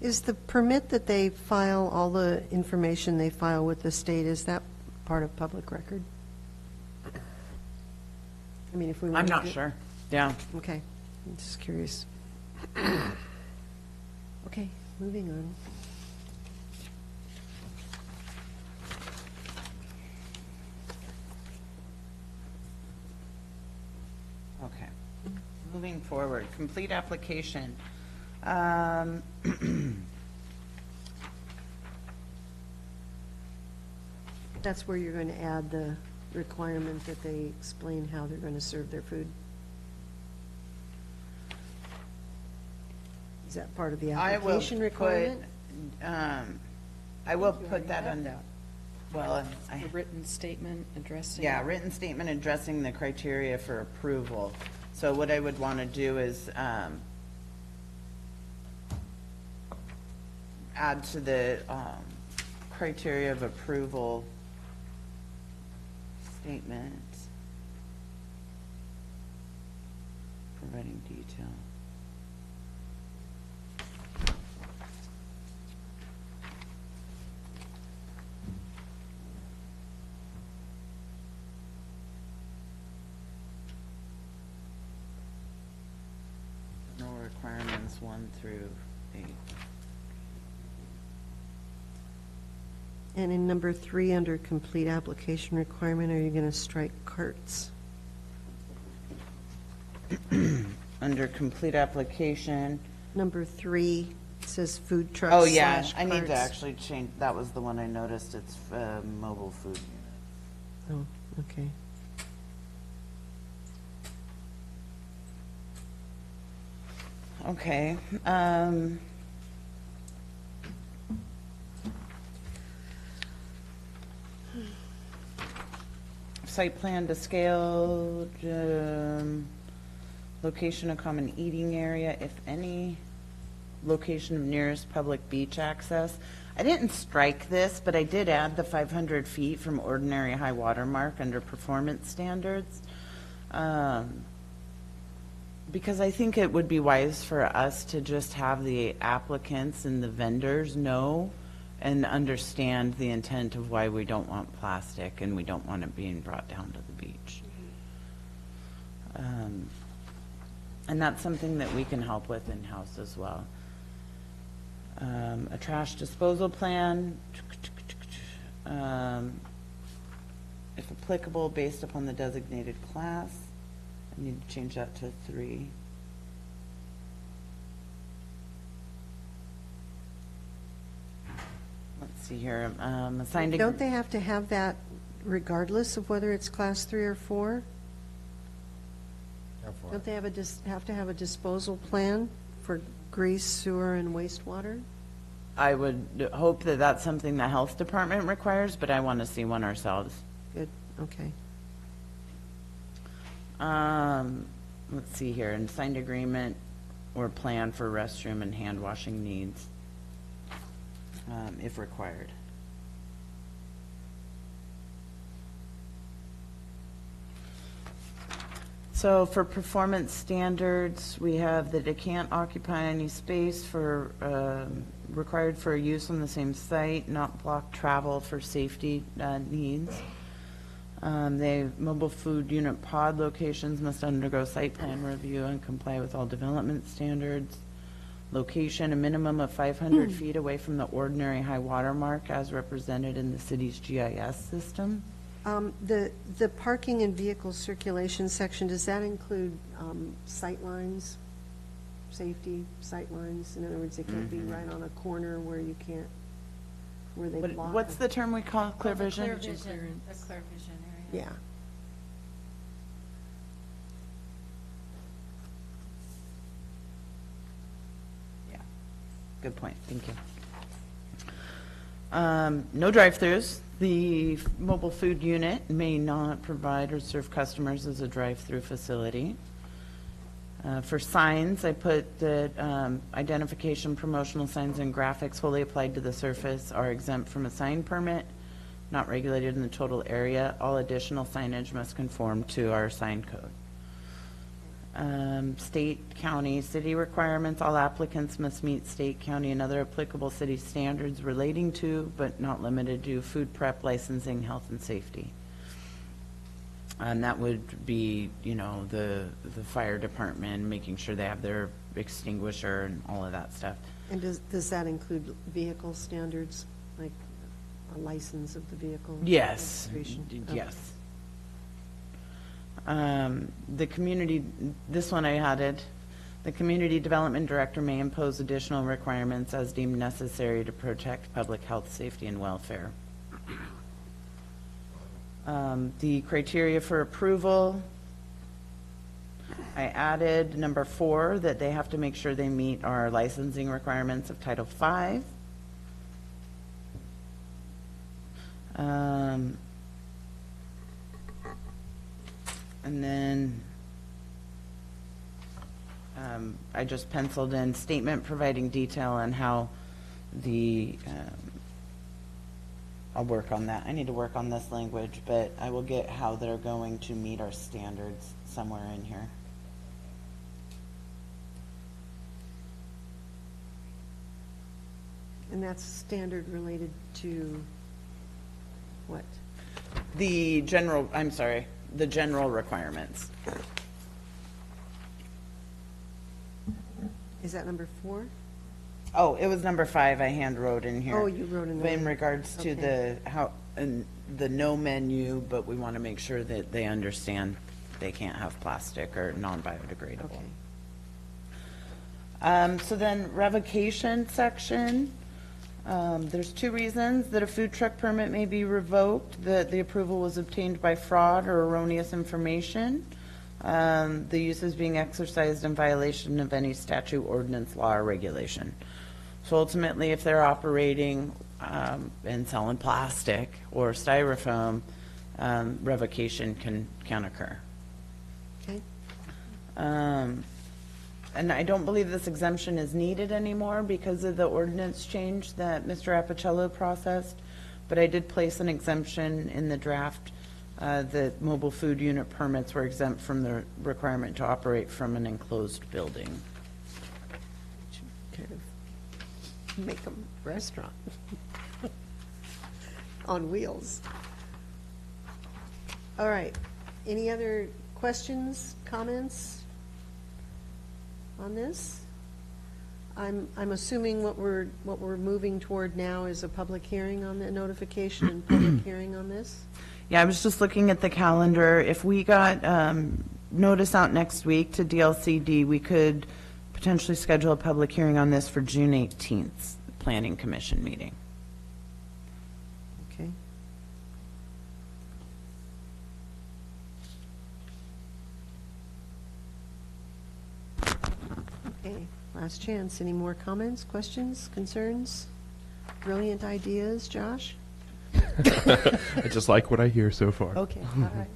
Is the permit that they file, all the information they file with the state, is that part of public record? I mean, if we I'm want to. not sure, yeah. Okay, I'm just curious. Okay, moving on. Okay. Moving forward, complete application. That's where you're going to add the requirement that they explain how they're going to serve their food? Is that part of the I will application put, requirement? I will put that under, well, A written statement addressing? yeah, written statement addressing the criteria for approval. So what I would want to do is add to the criteria of approval statement, providing detail. No requirements 1 through 8. And in number 3, under complete application requirement, are you going to strike carts? Under complete application, Number 3 says food truck oh yeah, slash I need to carts. actually change, that was the one I noticed, it's mobile food unit. Oh, okay. Okay, site plan to scale, location of common eating area, if any. location of nearest public beach access. I didn't strike this, but I did add the 500 feet from ordinary high water mark under performance standards. Because I think it would be wise for us to just have the applicants and the vendors know and understand the intent of why we don't want plastic and we don't want it being brought down to the beach. And that's something that we can help with in-house as well. A trash disposal plan, if applicable, based upon the designated class. I need to change that to 3. Let's see here, assigned. Don't they have to have that regardless of whether it's class 3 or 4? Don't they have to have a disposal plan for grease, sewer, and wastewater? I would hope that that's something the health department requires, but I want to see one ourselves. Good, okay. Let's see here, and signed agreement or plan for restroom and hand washing needs, if required. So for performance standards, we have that it can't occupy any space for, required for use on the same site, not block travel for safety needs. The mobile food unit pod locations must undergo site plan review and comply with all development standards. Location, a minimum of 500 feet away from the ordinary high water mark as represented in the city's GIS system. The parking and vehicle circulation section, does that include sight lines, safety sight lines? In other words, it can't be right on a corner where you can't, where they block. What's the term we call clear vision? The clear vision area. Yeah. Yeah, good point, thank you. No drive-throughs. The mobile food unit may not provide or serve customers as a drive-through facility. For signs, I put that identification, promotional signs, and graphics wholly applied to the surface are exempt from a sign permit, not regulated in the total area. All additional signage must conform to our sign code. State, county, city requirements. All applicants must meet state, county, and other applicable city standards relating to, but not limited to, food prep, licensing, health, and safety. And that would be, you know, the fire department, making sure they have their extinguisher and all of that stuff. And does that include vehicle standards, like a license of the vehicle? Yes, registration? Okay. yes. The community, this one I added, the community development director may impose additional requirements as deemed necessary to protect public health, safety, and welfare. The criteria for approval, I added number 4, that they have to make sure they meet our licensing requirements of Title V. And then I just penciled in statement providing detail on how the, I'll work on that. I need to work on this language, but I will get how they're going to meet our standards somewhere in here. And that's standard related to what? The general, I'm sorry, the general requirements. Is that number 4? Oh, it was number 5 I hand wrote in here. Oh, you wrote in there. In regards to Okay. the no menu, but we want to make sure that they understand they can't have plastic or non-biodegradable. Okay. So then revocation section, there's 2 reasons that a food truck permit may be revoked, that the approval was obtained by fraud or erroneous information, the use is being exercised in violation of any statute, ordinance, law, or regulation. So ultimately, if they're operating and selling plastic or styrofoam, revocation can occur. Okay. and I don't believe this exemption is needed anymore because of the ordinance change that Mr. Apicello processed, but I did place an exemption in the draft. The mobile food unit permits were exempt from the requirement to operate from an enclosed building. Kind of make them restaurant on wheels. All right. Any other questions, comments on this? I'm assuming what we're moving toward now is a public hearing on the notification and public hearing on this? Yeah, I was just looking at the calendar. If we got notice out next week to DLCD, we could potentially schedule a public hearing on this for June 18th, Planning Commission meeting. Okay. Okay, last chance. Any more comments, questions, concerns? Brilliant ideas, Josh? I just like what I hear so far. Okay, all right.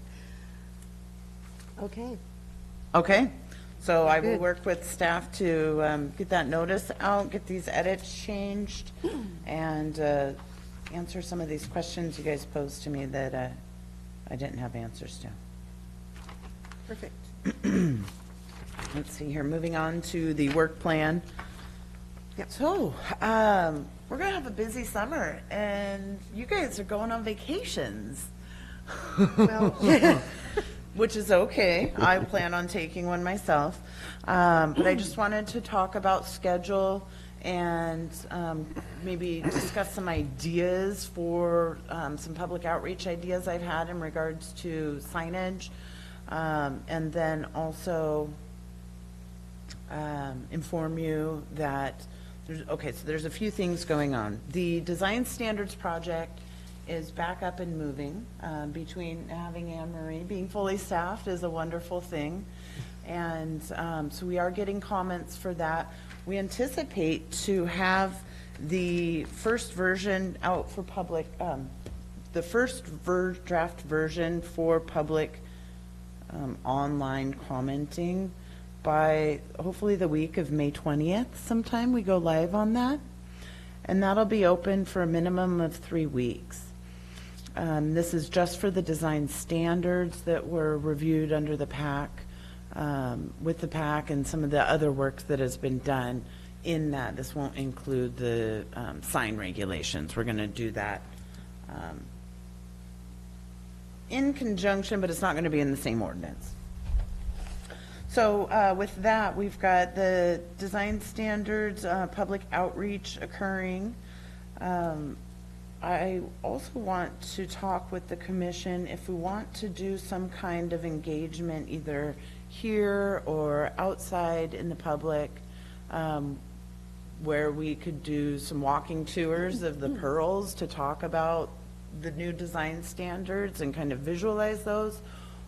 Okay, Okay, so I will Good. work with staff to get that notice out, get these edits changed, and answer some of these questions you guys posed to me that I didn't have answers to. perfect. Let's see here, moving on to the work plan. Yep. So, we're gonna have a busy summer, and you guys are going on vacations. Well, Which is okay. I plan on taking one myself. But I just wanted to talk about schedule and maybe discuss some ideas for some public outreach ideas I've had in regards to signage. And then also inform you that there's a few things going on. The Design Standards Project is back up and moving. Between having Anne Marie being fully staffed is a wonderful thing. And so we are getting comments for that. We anticipate to have the first version out for public, the first draft version for public online commenting by hopefully the week of May 20th sometime. We go live on that. And that'll be open for a minimum of 3 weeks. This is just for the design standards that were reviewed under the PAC, with the PAC and some of the other work that has been done in that. This won't include the sign regulations. We're going to do that in conjunction, but it's not going to be in the same ordinance. So with that, we've got the design standards, public outreach occurring. I also want to talk with the commission if we want to do some kind of engagement either here or outside in the public, where we could do some walking tours of the pearls to talk about the new design standards and kind of visualize those,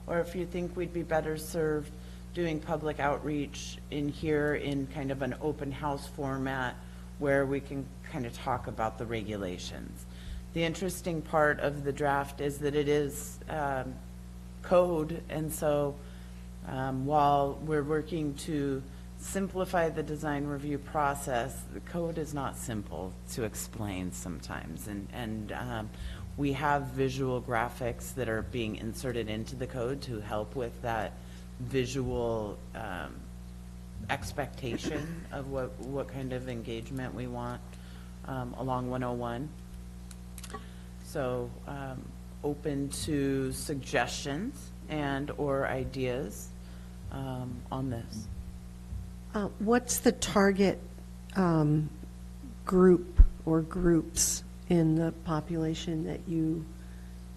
or if you think we'd be better served doing public outreach in here in kind of an open house format where we can kind of talk about the regulations. The interesting part of the draft is that it is code, and so while we're working to simplify the design review process, the code is not simple to explain sometimes, and we have visual graphics that are being inserted into the code to help with that visual expectation of what kind of engagement we want along 101. So open to suggestions and or ideas on this. What's the target group or groups in the population that you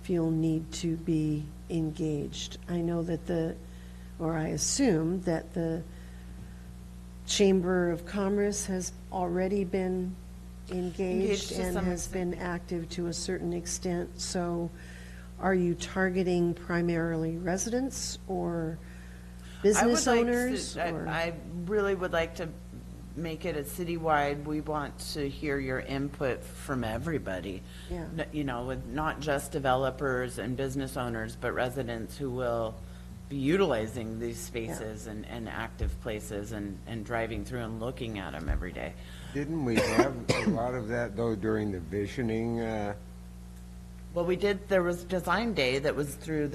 feel need to be engaged? I know that I assume that the Chamber of Commerce has already been engaged to and some has been active to a certain extent. So are you targeting primarily residents or business owners? I really would like to make it a citywide. We want to hear your input from everybody. Yeah. You know, with not just developers and business owners, but residents who will be utilizing these spaces and active places and driving through and looking at them every day. Didn't we have a lot of that, though, during the visioning? Well, we did, there was Design Day that was through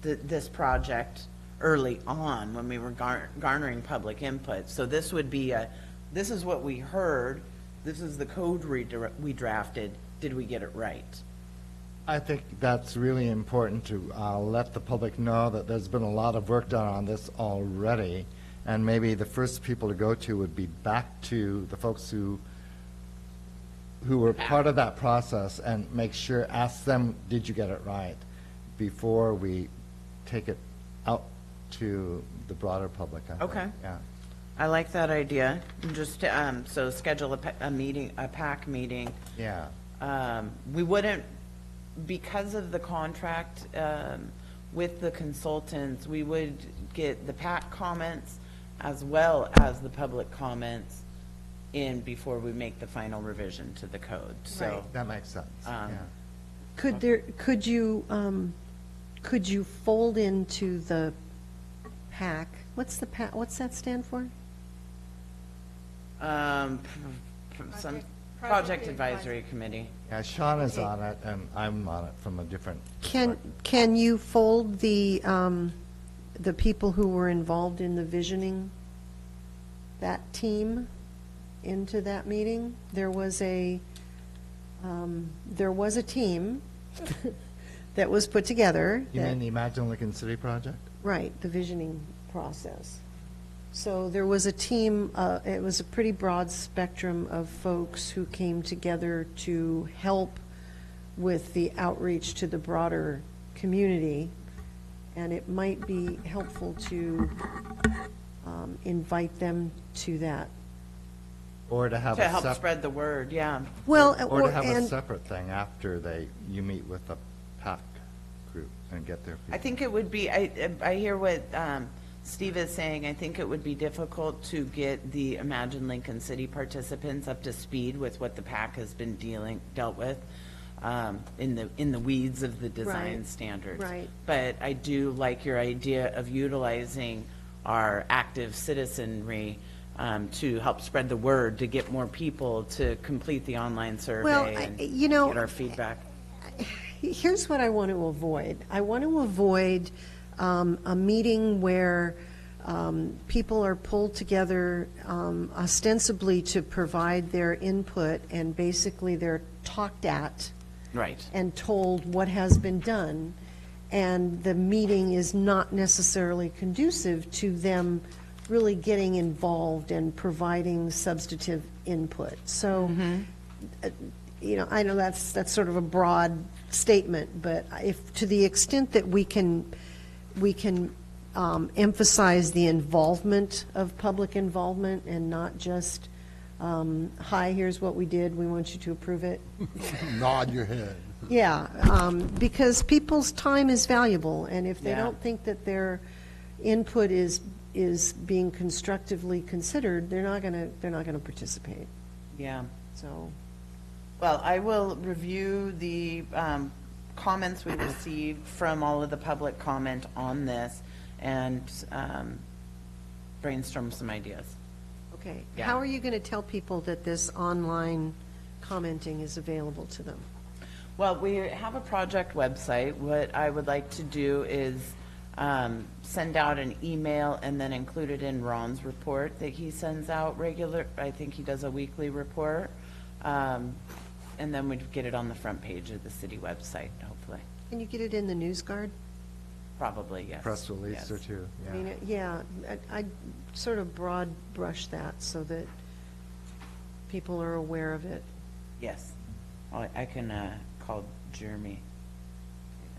this project early on when we were garnering public input. So this would be this is what we heard, this is the code we drafted, did we get it right? I think that's really important to let the public know that there's been a lot of work done on this already, and maybe the first people to go to would be back to the folks who were part of that process and make sure, ask them, did you get it right, before we take it out to the broader public, I think. Okay. Yeah. I like that idea. Just, so schedule a meeting, a PAC meeting. Yeah. We wouldn't, because of the contract with the consultants, we would get the PAC comments as well as the public comments in before we make the final revision to the code, so. That makes sense. Yeah. Could you fold into the PAC, what's the PAC, what's that stand for? Some project advisory committee. Yeah, Sean is on it, and I'm on it from a different. Can you fold the people who were involved in the visioning, that team, into that meeting? There was a team that was put together. You mean the Imagine Lincoln City project? Right, the visioning process. So there was a team, it was a pretty broad spectrum of folks who came together to help with the outreach to the broader community. And it might be helpful to invite them to that. Or to have To a help separate. spread the word, yeah. Well, Or to have a and separate thing after you meet with the PAC group and get their I feedback. think it would be, I hear what Steve is saying. I think it would be difficult to get the Imagine Lincoln City participants up to speed with what the PAC has been dealt with in the weeds of the design Right, standards. right. But I do like your idea of utilizing our active citizenry to help spread the word, to get more people to complete the online survey and get our feedback. here's what I want to avoid. I want to avoid a meeting where people are pulled together ostensibly to provide their input, and basically they're talked at Right. and told what has been done, and the meeting is not necessarily conducive to them really getting involved and providing substantive input. So, I know that's sort of a broad statement, but if, to the extent that we can emphasize the involvement of public involvement and not just, hi, here's what we did, we want you to approve it. Nod your head. Yeah, because people's time is valuable, and if they Yeah. don't think that their input is being constructively considered, they're not gonna participate, Yeah. so. Well, I will review the comments we received from all of the public comment on this and brainstorm some ideas. Okay, Yeah. how are you going to tell people that this online commenting is available to them? Well, we have a project website. What I would like to do is send out an email and then include it in Ron's report that he sends out I think he does a weekly report. And then we'd get it on the front page of the city website, hopefully. Can you get it in the news guard? Probably, yes. Press release Yes. or two, I mean, I sort of broad brush that so that people are aware of it. Yes. I can call Jeremy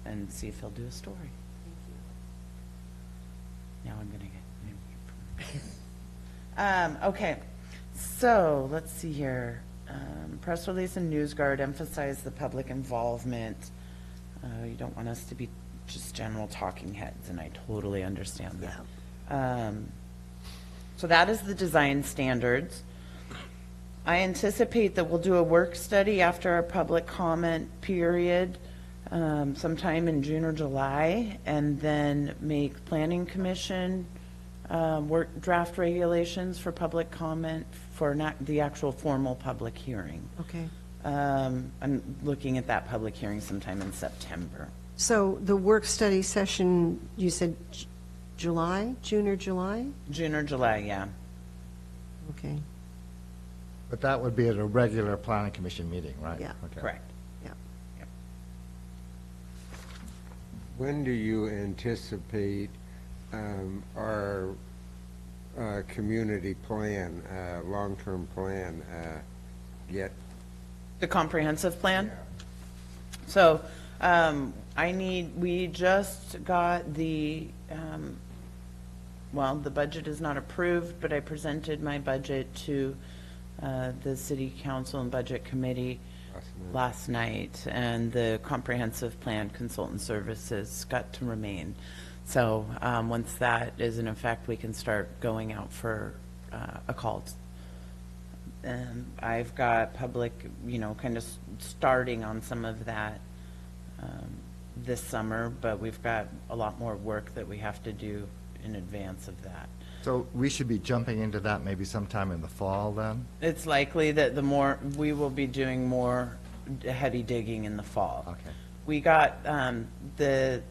and see if he'll do a story. Now I'm gonna get. Okay, so let's see here. Press release and news guard emphasize the public involvement. You don't want us to be just general talking heads, and I totally understand that. So that is the design standards. I anticipate that we'll do a work study after our public comment period sometime in June or July, and then make Planning Commission work draft regulations for public comment for the actual formal public hearing. Okay. I'm looking at that public hearing sometime in September. So the work study session, you said July, June or July? June or July, yeah. Okay, But that would be at a regular planning commission meeting, right? Yeah. Okay. Correct. yeah. When do you anticipate our community plan, long-term plan, get? The comprehensive plan? So, we just got the, the budget is not approved, but I presented my budget to the city council and budget committee last night, and the comprehensive plan consultant services got to remain. So, once that is in effect, we can start going out for a call. I've got public, kind of starting on some of that this summer, but we've got a lot more work that we have to do in advance of that. So we should be jumping into that maybe sometime in the fall then? It's likely that we will be doing more heavy digging in the fall. Okay. We got the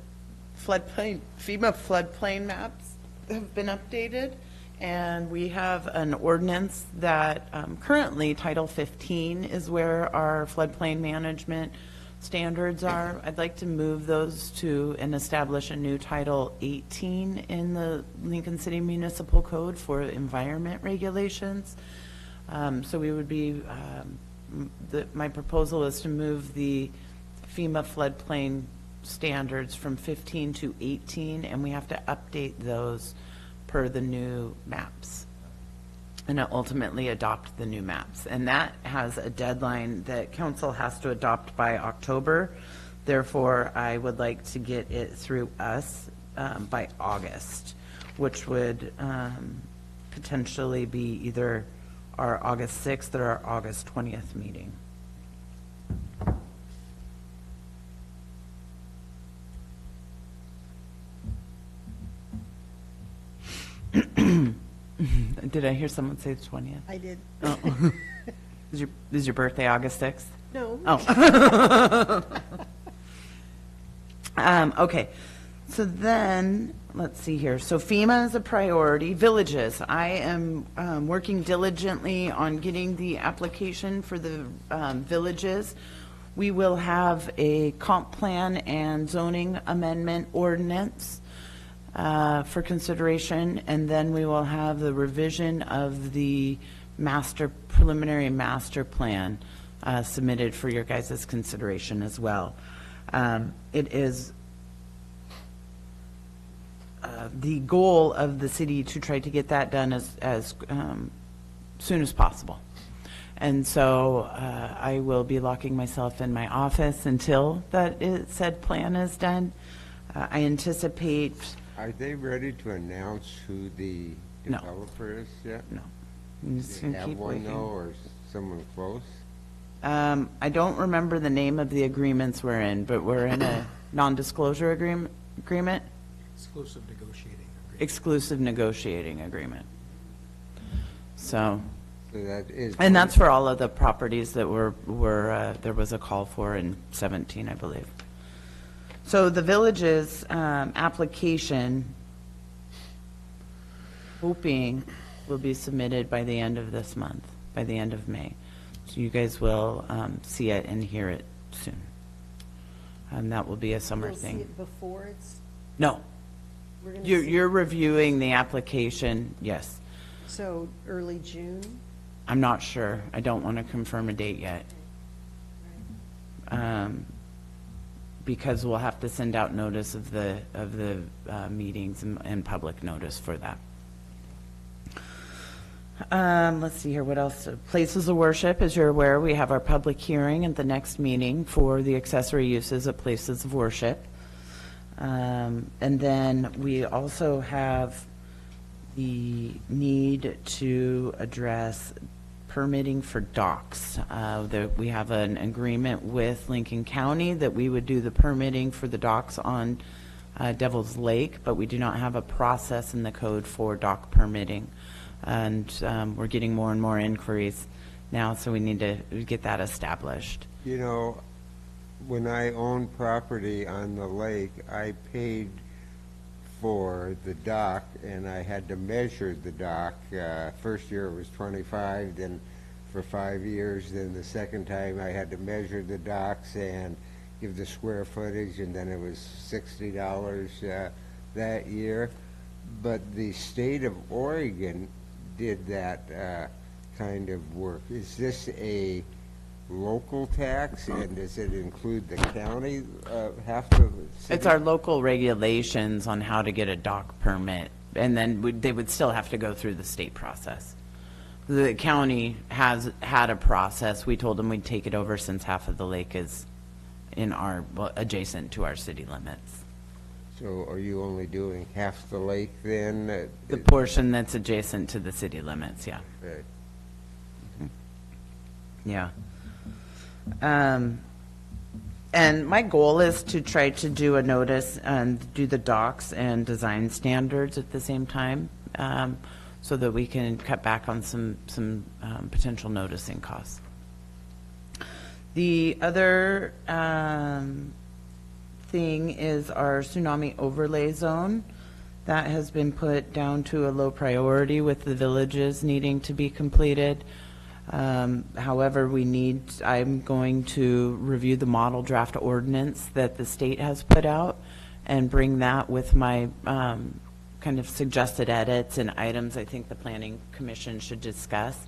FEMA floodplain maps have been updated, and we have an ordinance that currently Title 15 is where our floodplain management standards are. I'd like to move those to and establish a new Title 18 in the Lincoln City Municipal Code for environment regulations. So we would be, my proposal is to move the FEMA floodplain standards from 15 to 18, and we have to update those per the new maps, and ultimately adopt the new maps. And that has a deadline that council has to adopt by October. Therefore, I would like to get it through us by August, which would potentially be either our August 6th or our August 20th meeting. Did I hear someone say the 20th? I did. Oh. Is your birthday August 6th? No. Oh. Okay. So then, let's see here. So FEMA is a priority. Villages. I am working diligently on getting the application for the villages. We will have a comp plan and zoning amendment ordinance for consideration, and then we will have the revision of the preliminary master plan submitted for your guys' consideration as well. It is the goal of the city to try to get that done as soon as possible. And so I will be locking myself in my office until said plan is done. I anticipate. Are they ready to announce who the No. developer is yet? No. I'm just Do gonna they have keep one waiting. though, or someone close? I don't remember the name of the agreements we're in, but we're in a non-disclosure agreement, Exclusive negotiating agreement. exclusive negotiating agreement. So, So that is. and that's for all of the properties that there was a call for in 17, I believe. So the village's application, hoping, will be submitted by the end of this month, by the end of May. So you guys will see it and hear it soon. And that will be a summer You'll see thing. it before it's, No, we're going to see, you're reviewing the application, yes. so early June? I'm not sure. I don't want to confirm a date yet. Because we'll have to send out notice of the meetings and public notice for that. Let's see here, what else? Places of worship, as you're aware, we have our public hearing at the next meeting for the accessory uses of places of worship. And then we also have the need to address permitting for docks. We have an agreement with Lincoln County that we would do the permitting for the docks on Devil's Lake, but we do not have a process in the code for dock permitting. And we're getting more and more inquiries now, so we need to get that established. You know, when I owned property on the lake, I paid for the dock, and I had to measure the dock. First year it was 25, then for 5 years. Then the second time I had to measure the docks and give the square footage, and then it was $60 that year. But the state of Oregon did that kind of work. Is this a local tax, and does it include the county? It's our local regulations on how to get a dock permit, and then they would still have to go through the state process. The county has had a process. We told them we'd take it over since half of the lake is adjacent to our city limits. So are you only doing half the lake then? The portion that's adjacent to the city limits, yeah. Okay. Yeah. And my goal is to try to do a notice and do the docs and design standards at the same time, so that we can cut back on some potential noticing costs. The other thing is our tsunami overlay zone. That has been put down to a low priority with the villages needing to be completed. However, I'm going to review the model draft ordinance that the state has put out and bring that with my kind of suggested edits and items I think the Planning Commission should discuss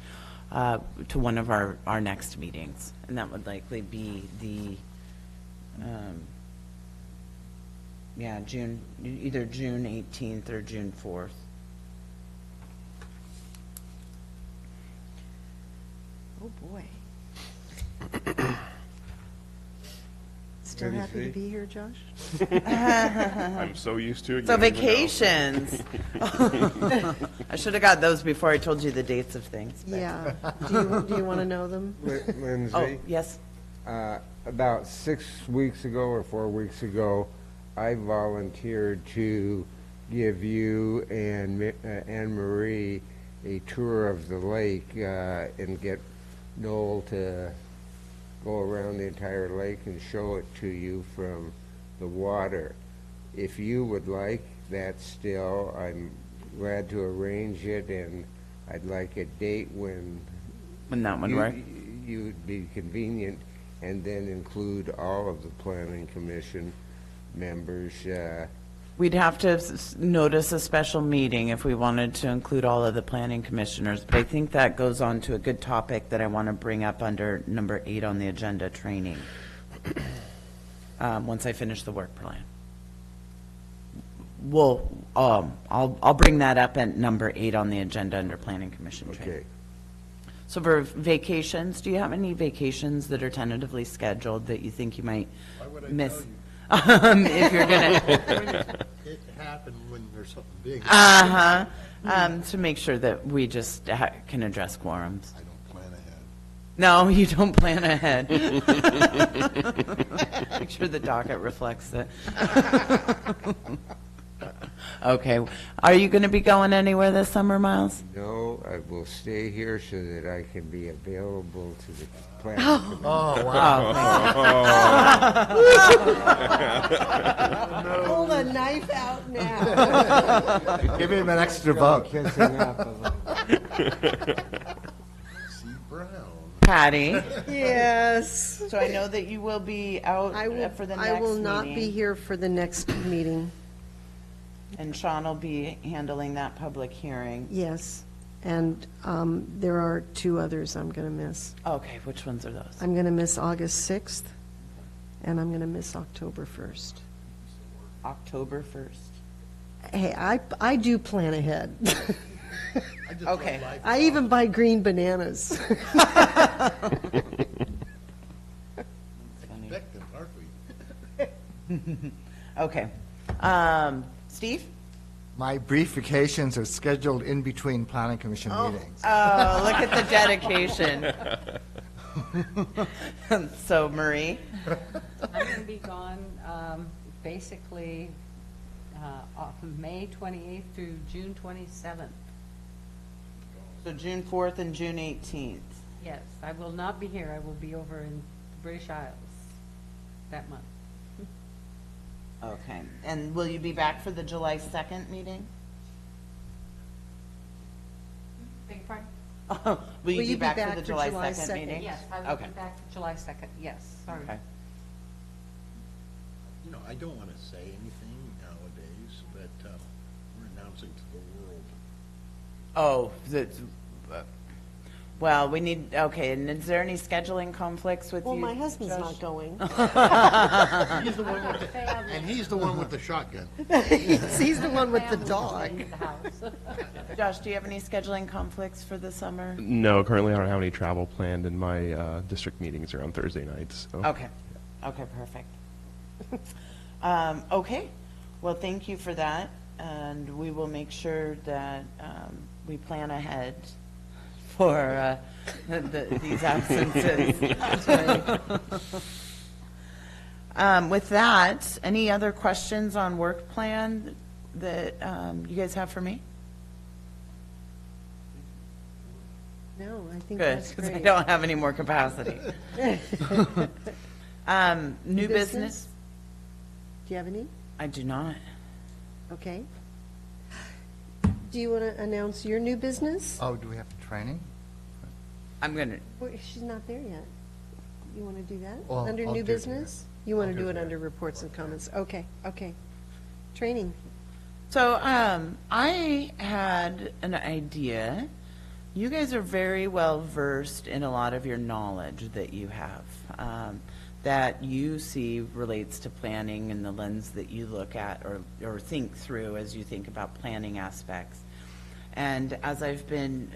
to one of our next meetings. And that would likely be the, either June 18th or June 4th. Oh, boy. Still happy to be here, Josh? I'm so used to it. So you don't even know. vacations. I should have got those before I told you the dates of things. but- Yeah. Do you want to know them? Lindsay? Oh, yes. About 6 weeks ago or 4 weeks ago, I volunteered to give you and Anne Marie a tour of the lake and get Noel to go around the entire lake and show it to you from the water. If you would like that still, I'm glad to arrange it, and I'd like a date when That one, right? you would be convenient, and then include all of the Planning Commission members. We'd have to notice a special meeting if we wanted to include all of the planning commissioners, but I think that goes on to a good topic that I want to bring up under number 8 on the agenda, training, once I finish the work plan. I'll bring that up at number 8 on the agenda under planning commission training. Okay. So for vacations, do you have any vacations that are tentatively scheduled that you think you might Why would I miss? tell you? If you're gonna, It happened when there's something big. to make sure that we just can address quorums. I don't plan ahead. No, you don't plan ahead. Make sure the docket reflects it. Okay. Are you going to be going anywhere this summer, Miles? No, I will stay here so that I can be available to the Planning Commission. Oh, wow. Pull the knife out now. Give him an extra vote. Kissing up a little. See Brown. Patty. Yes. So I know that you will be out for the next meeting. I will not be here for the next meeting. And Sean will be handling that public hearing. Yes. And there are 2 others I'm going to miss. Okay, which ones are those? I'm going to miss August 6th, and I'm going to miss October 1st. October 1st. Hey, I do plan ahead. I just love Okay. life. I even buy green bananas. Expectant, aren't we? Okay. Steve? My brief vacations are scheduled in between planning commission meetings. Oh, look at the dedication. So Marie? I'm going to be gone basically off of May 28th through June 27th. So June 4th and June 18th. Yes, I will not be here. I will be over in the British Isles that month. Okay. And will you be back for the July 2nd meeting? Beg your pardon? Will you be back for the July 2nd 2nd? meeting? Yes, I will Okay. be back July 2nd. Yes, sorry. Okay. You know, I don't want to say anything nowadays, but we're announcing to the world. Oh, well, we need, okay, and is there any scheduling conflicts with you? Well, my husband's Josh? not going. He's the one with the, and he's the one with the shotgun. He's the one with the dog. Leave the house. Josh, do you have any scheduling conflicts for the summer? No, currently I don't have any travel planned, and my district meetings are on Thursday nights. So. Okay, okay, perfect. Okay, well, thank you for that, and we will make sure that we plan ahead for these absences. With that, any other questions on work plan that you guys have for me? No, I think Good, that's because I great. don't have any more capacity. New business? Do you have any? I do not. Okay. Do you want to announce your new business? Oh, do we have training? I'm gonna, Well, she's not there yet. You want to do that? Well, Under I'll new do it business? You want I'll to do do it it there. under reports and comments? Okay, okay. Training. so, I had an idea. You guys are very well versed in a lot of your knowledge that you have, that you see relates to planning and the lens that you look at or think through as you think about planning aspects. And as I've been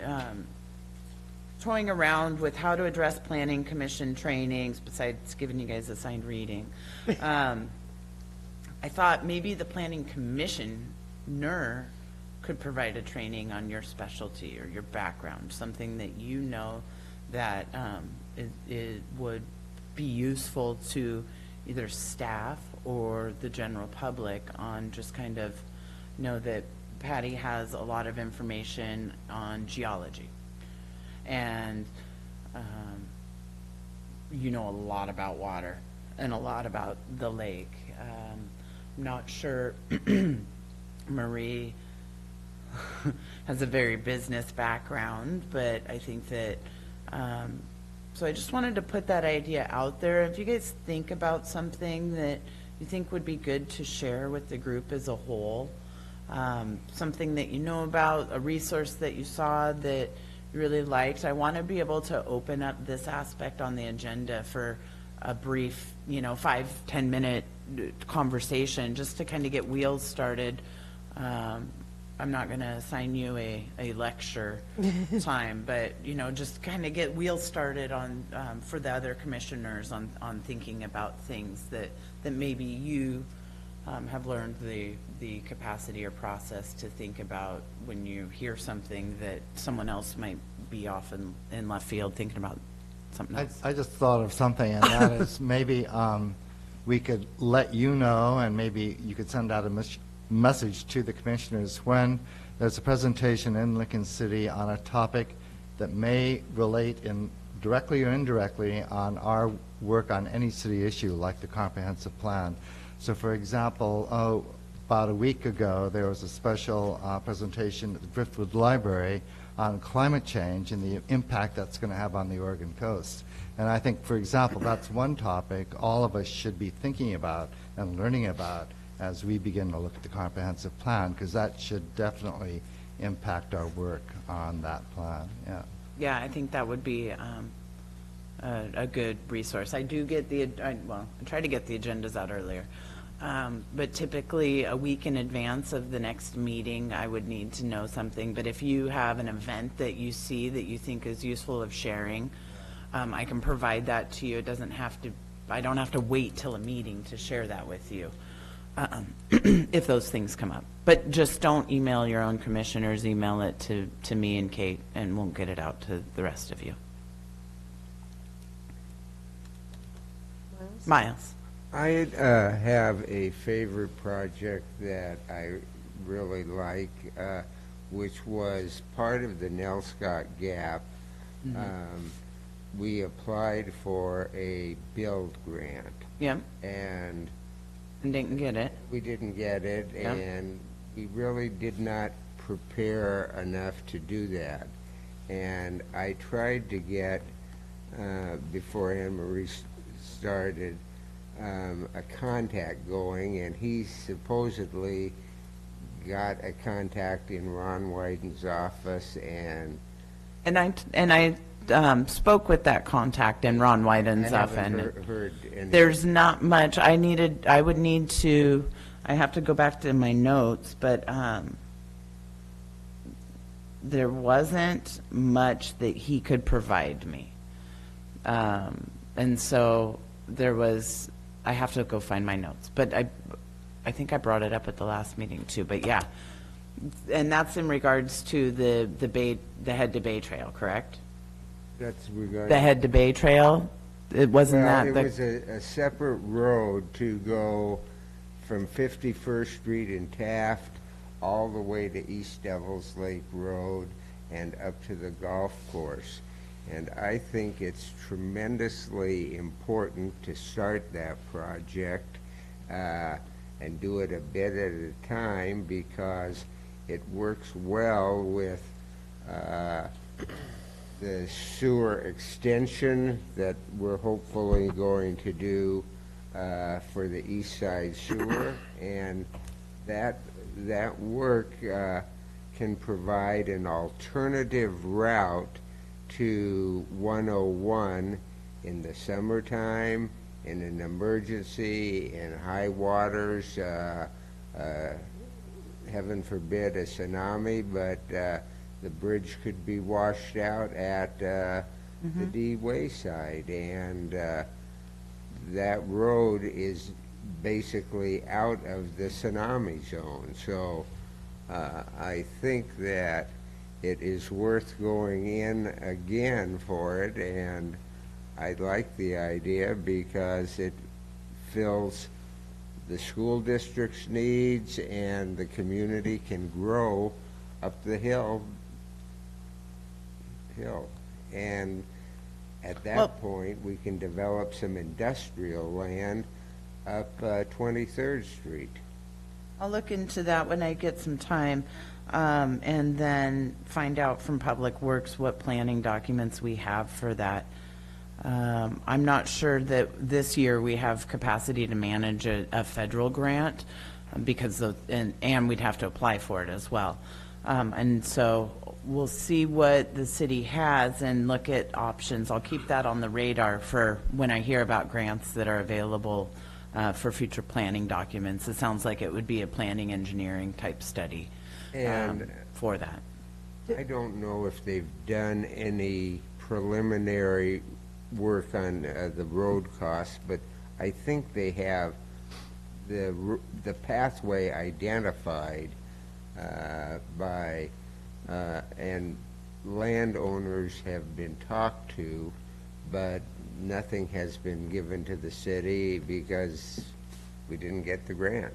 toying around with how to address planning commission trainings, besides giving you guys assigned reading, I thought maybe the planning commissioner could provide a training on your specialty or your background, something that you know that it would be useful to either staff or the general public on just kind of know that Patty has a lot of information on geology. And you know a lot about water and a lot about the lake. I'm not sure Marie has a very business background, but I think that, so I just wanted to put that idea out there. If you guys think about something that you think would be good to share with the group as a whole, something that you know about, a resource that you saw that you really liked, I want to be able to open up this aspect on the agenda for a brief, 5-10 minute conversation just to kind of get wheels started. I'm not going to assign you a lecture time, but, just kind of get wheels started on, for the other commissioners on thinking about things that maybe you have learned the capacity or process to think about when you hear something that someone else might be off in left field thinking about something else. I just thought of something, and that is maybe we could let you know, and maybe you could send out a message to the commissioners when there's a presentation in Lincoln City on a topic that may relate directly or indirectly on our work on any city issue like the comprehensive plan. So for example, about a week ago, there was a special presentation at the Driftwood Library on climate change and the impact that's going to have on the Oregon coast. And I think, for example, that's one topic all of us should be thinking about and learning about as we begin to look at the comprehensive plan, because that should definitely impact our work on that plan. Yeah. Yeah, I think that would be a good resource. I do get I try to get the agendas out earlier. But typically a week in advance of the next meeting, I would need to know something. But if you have an event that you see that you think is useful of sharing, I can provide that to you. It doesn't have to, I don't have to wait till a meeting to share that with you. if those things come up. But just don't email your own commissioners, email it to me and Kate, and we'll get it out to the rest of you. Miles? I have a favorite project that I really like, which was part of the Nelscott Gap. We applied for a build grant, Yep, and and didn't get it. we didn't get it, Yeah. and we really did not prepare enough to do that. And I tried to get, before Anne Marie started, a contact going, and he supposedly got a contact in Ron Wyden's office, and And I spoke with that contact in Ron I Wyden's office. haven't heard any. There's not much. I would need to, I have to go back to my notes, but there wasn't much that he could provide me. And so there was, I have to go find my notes, but I think I brought it up at the last meeting too, but yeah. And that's in regards to the Head to Bay Trail, correct? That's regarding. The Head to Bay Trail? It wasn't Well, that it the... was a separate road to go from 51st Street in Taft all the way to East Devils Lake Road and up to the golf course. And I think it's tremendously important to start that project and do it a bit at a time, because it works well with the sewer extension that we're hopefully going to do for the east side sewer, and that work can provide an alternative route to 101 in the summertime, in an emergency, in high waters, heaven forbid a tsunami, but the bridge could be washed out at the D Wayside, and that road is basically out of the tsunami zone. So I think that it is worth going in again for it, and I like the idea because it fills the school district's needs, and the community can grow up the hill. And at that point, we can develop some industrial land up 23rd Street. I'll look into that when I get some time, and then find out from Public Works what planning documents we have for that. I'm not sure that this year we have capacity to manage a federal grant, because and we'd have to apply for it as well. And so we'll see what the city has and look at options. I'll keep that on the radar for when I hear about grants that are available for future planning documents. It sounds like it would be a planning engineering type study And for that. I don't know if they've done any preliminary work on the road costs, but I think they have the pathway identified by, and landowners have been talked to, but nothing has been given to the city because we didn't get the grant.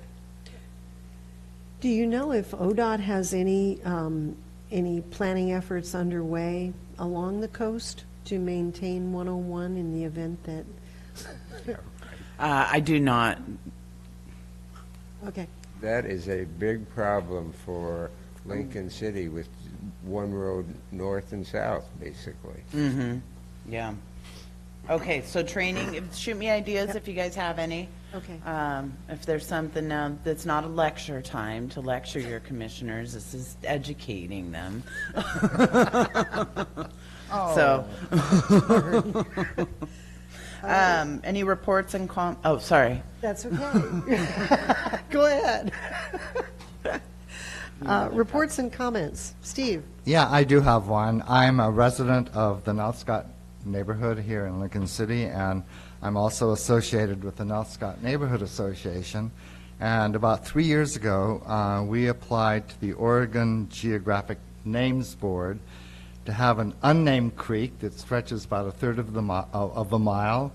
Do you know if ODOT has any planning efforts underway along the coast to maintain 101 in the event that? I do not. Okay. That is a big problem for Lincoln City with one road north and south, basically. Yeah. Okay, so training, shoot me ideas if you guys have any. Okay. If there's something now that's not a lecture time to lecture your commissioners, this is educating them. So. Any reports and oh, sorry. That's okay. Go ahead. Reports and comments. Steve? Yeah, I do have one. I'm a resident of the Nelscott neighborhood here in Lincoln City, and I'm also associated with the Nelscott Neighborhood Association. And about 3 years ago, we applied to the Oregon Geographic Names Board to have an unnamed creek that stretches about a third of a mile,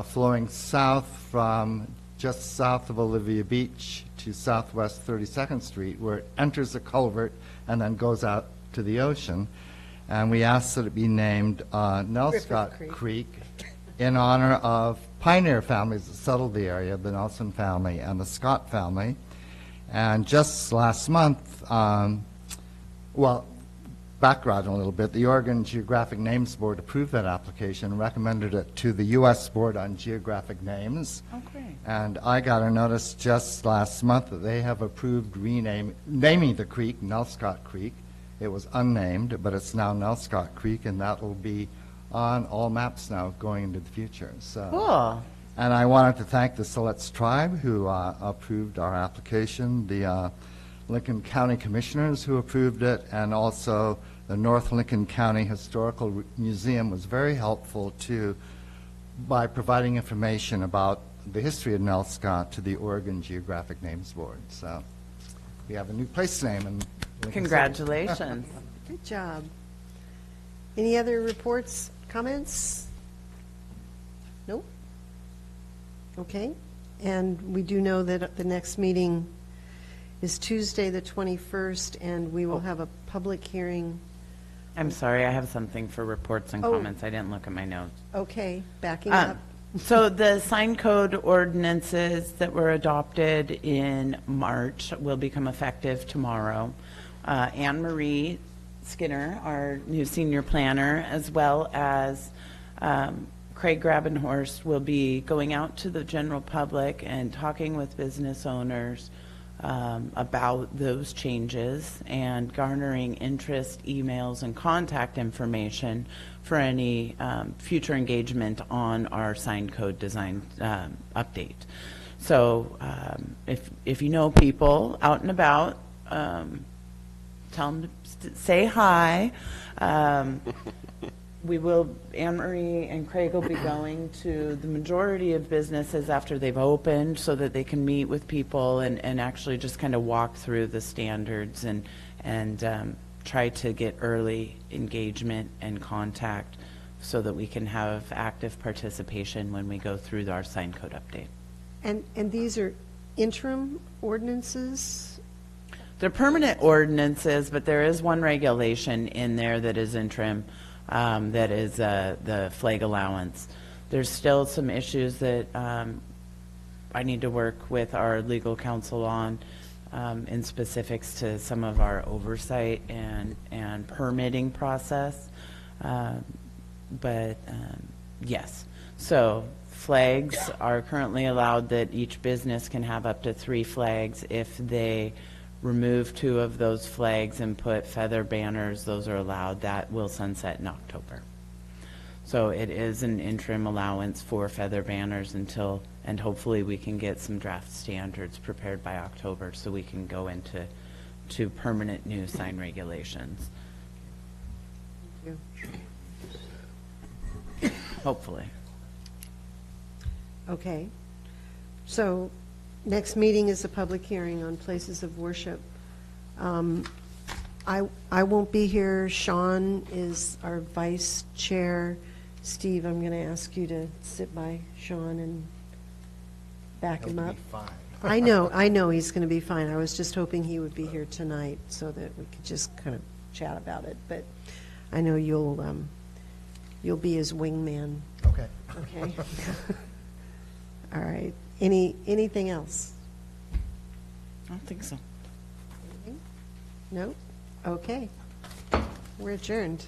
flowing south from just south of Olivia Beach to southwest 32nd Street, where it enters a culvert and then goes out to the ocean. And we asked that it be named Nelscott Creek in honor of pioneer families that settled the area, the Nelson family and the Scott family. And just last month, background a little bit, the Oregon Geographic Names Board approved that application and recommended it to the U.S. Board on Geographic Names. Oh, great. And I got a notice just last month that they have approved naming the creek Nelscott Creek. It was unnamed, but it's now Nelscott Creek, and that will be on all maps now going into the future. So, Cool. and I wanted to thank the Siletz tribe who approved our application, the Lincoln County Commissioners who approved it, and also the North Lincoln County Historical Museum was very helpful too by providing information about the history of Nelscott to the Oregon Geographic Names Board. So we have a new place name in Lincoln City. Congratulations. Good job. Any other reports, comments? Nope. Okay. And we do know that the next meeting is Tuesday, the 21st, and we will have a public hearing. I'm sorry, I have something for reports and Oh. comments. I didn't look at my notes. Okay, backing up. So the sign code ordinances that were adopted in March will become effective tomorrow. Anne Marie Skinner, our new senior planner, as well as Craig Grabenhorst, will be going out to the general public and talking with business owners about those changes and garnering interest, emails, and contact information for any future engagement on our sign code design update. So if you know people out and about, tell them to say hi. We will, Anne Marie and Craig will be going to the majority of businesses after they've opened so that they can meet with people and actually just kind of walk through the standards and try to get early engagement and contact so that we can have active participation when we go through our sign code update. And these are interim ordinances? They're permanent ordinances, but there is one regulation in there that is interim. That is the flag allowance. There's still some issues that I need to work with our legal counsel on in specifics to some of our oversight and permitting process. But yes, so flags are currently allowed that each business can have up to 3 flags. If they remove 2 of those flags and put feather banners, those are allowed. That will sunset in October. So it is an interim allowance for feather banners until, and hopefully we can get some draft standards prepared by October so we can go into permanent new sign regulations. Thank Hopefully. Okay. So next meeting is a public hearing on places of worship. I won't be here. Sean is our vice chair. Steve, I'm going to ask you to sit by Sean and back him up. I know he's going to be fine. I was just hoping he would be here tonight so that we could just kind of chat about it. But I know you'll be his wingman. Okay. Okay. All right. Anything else? I don't think so. No? Okay. We're adjourned.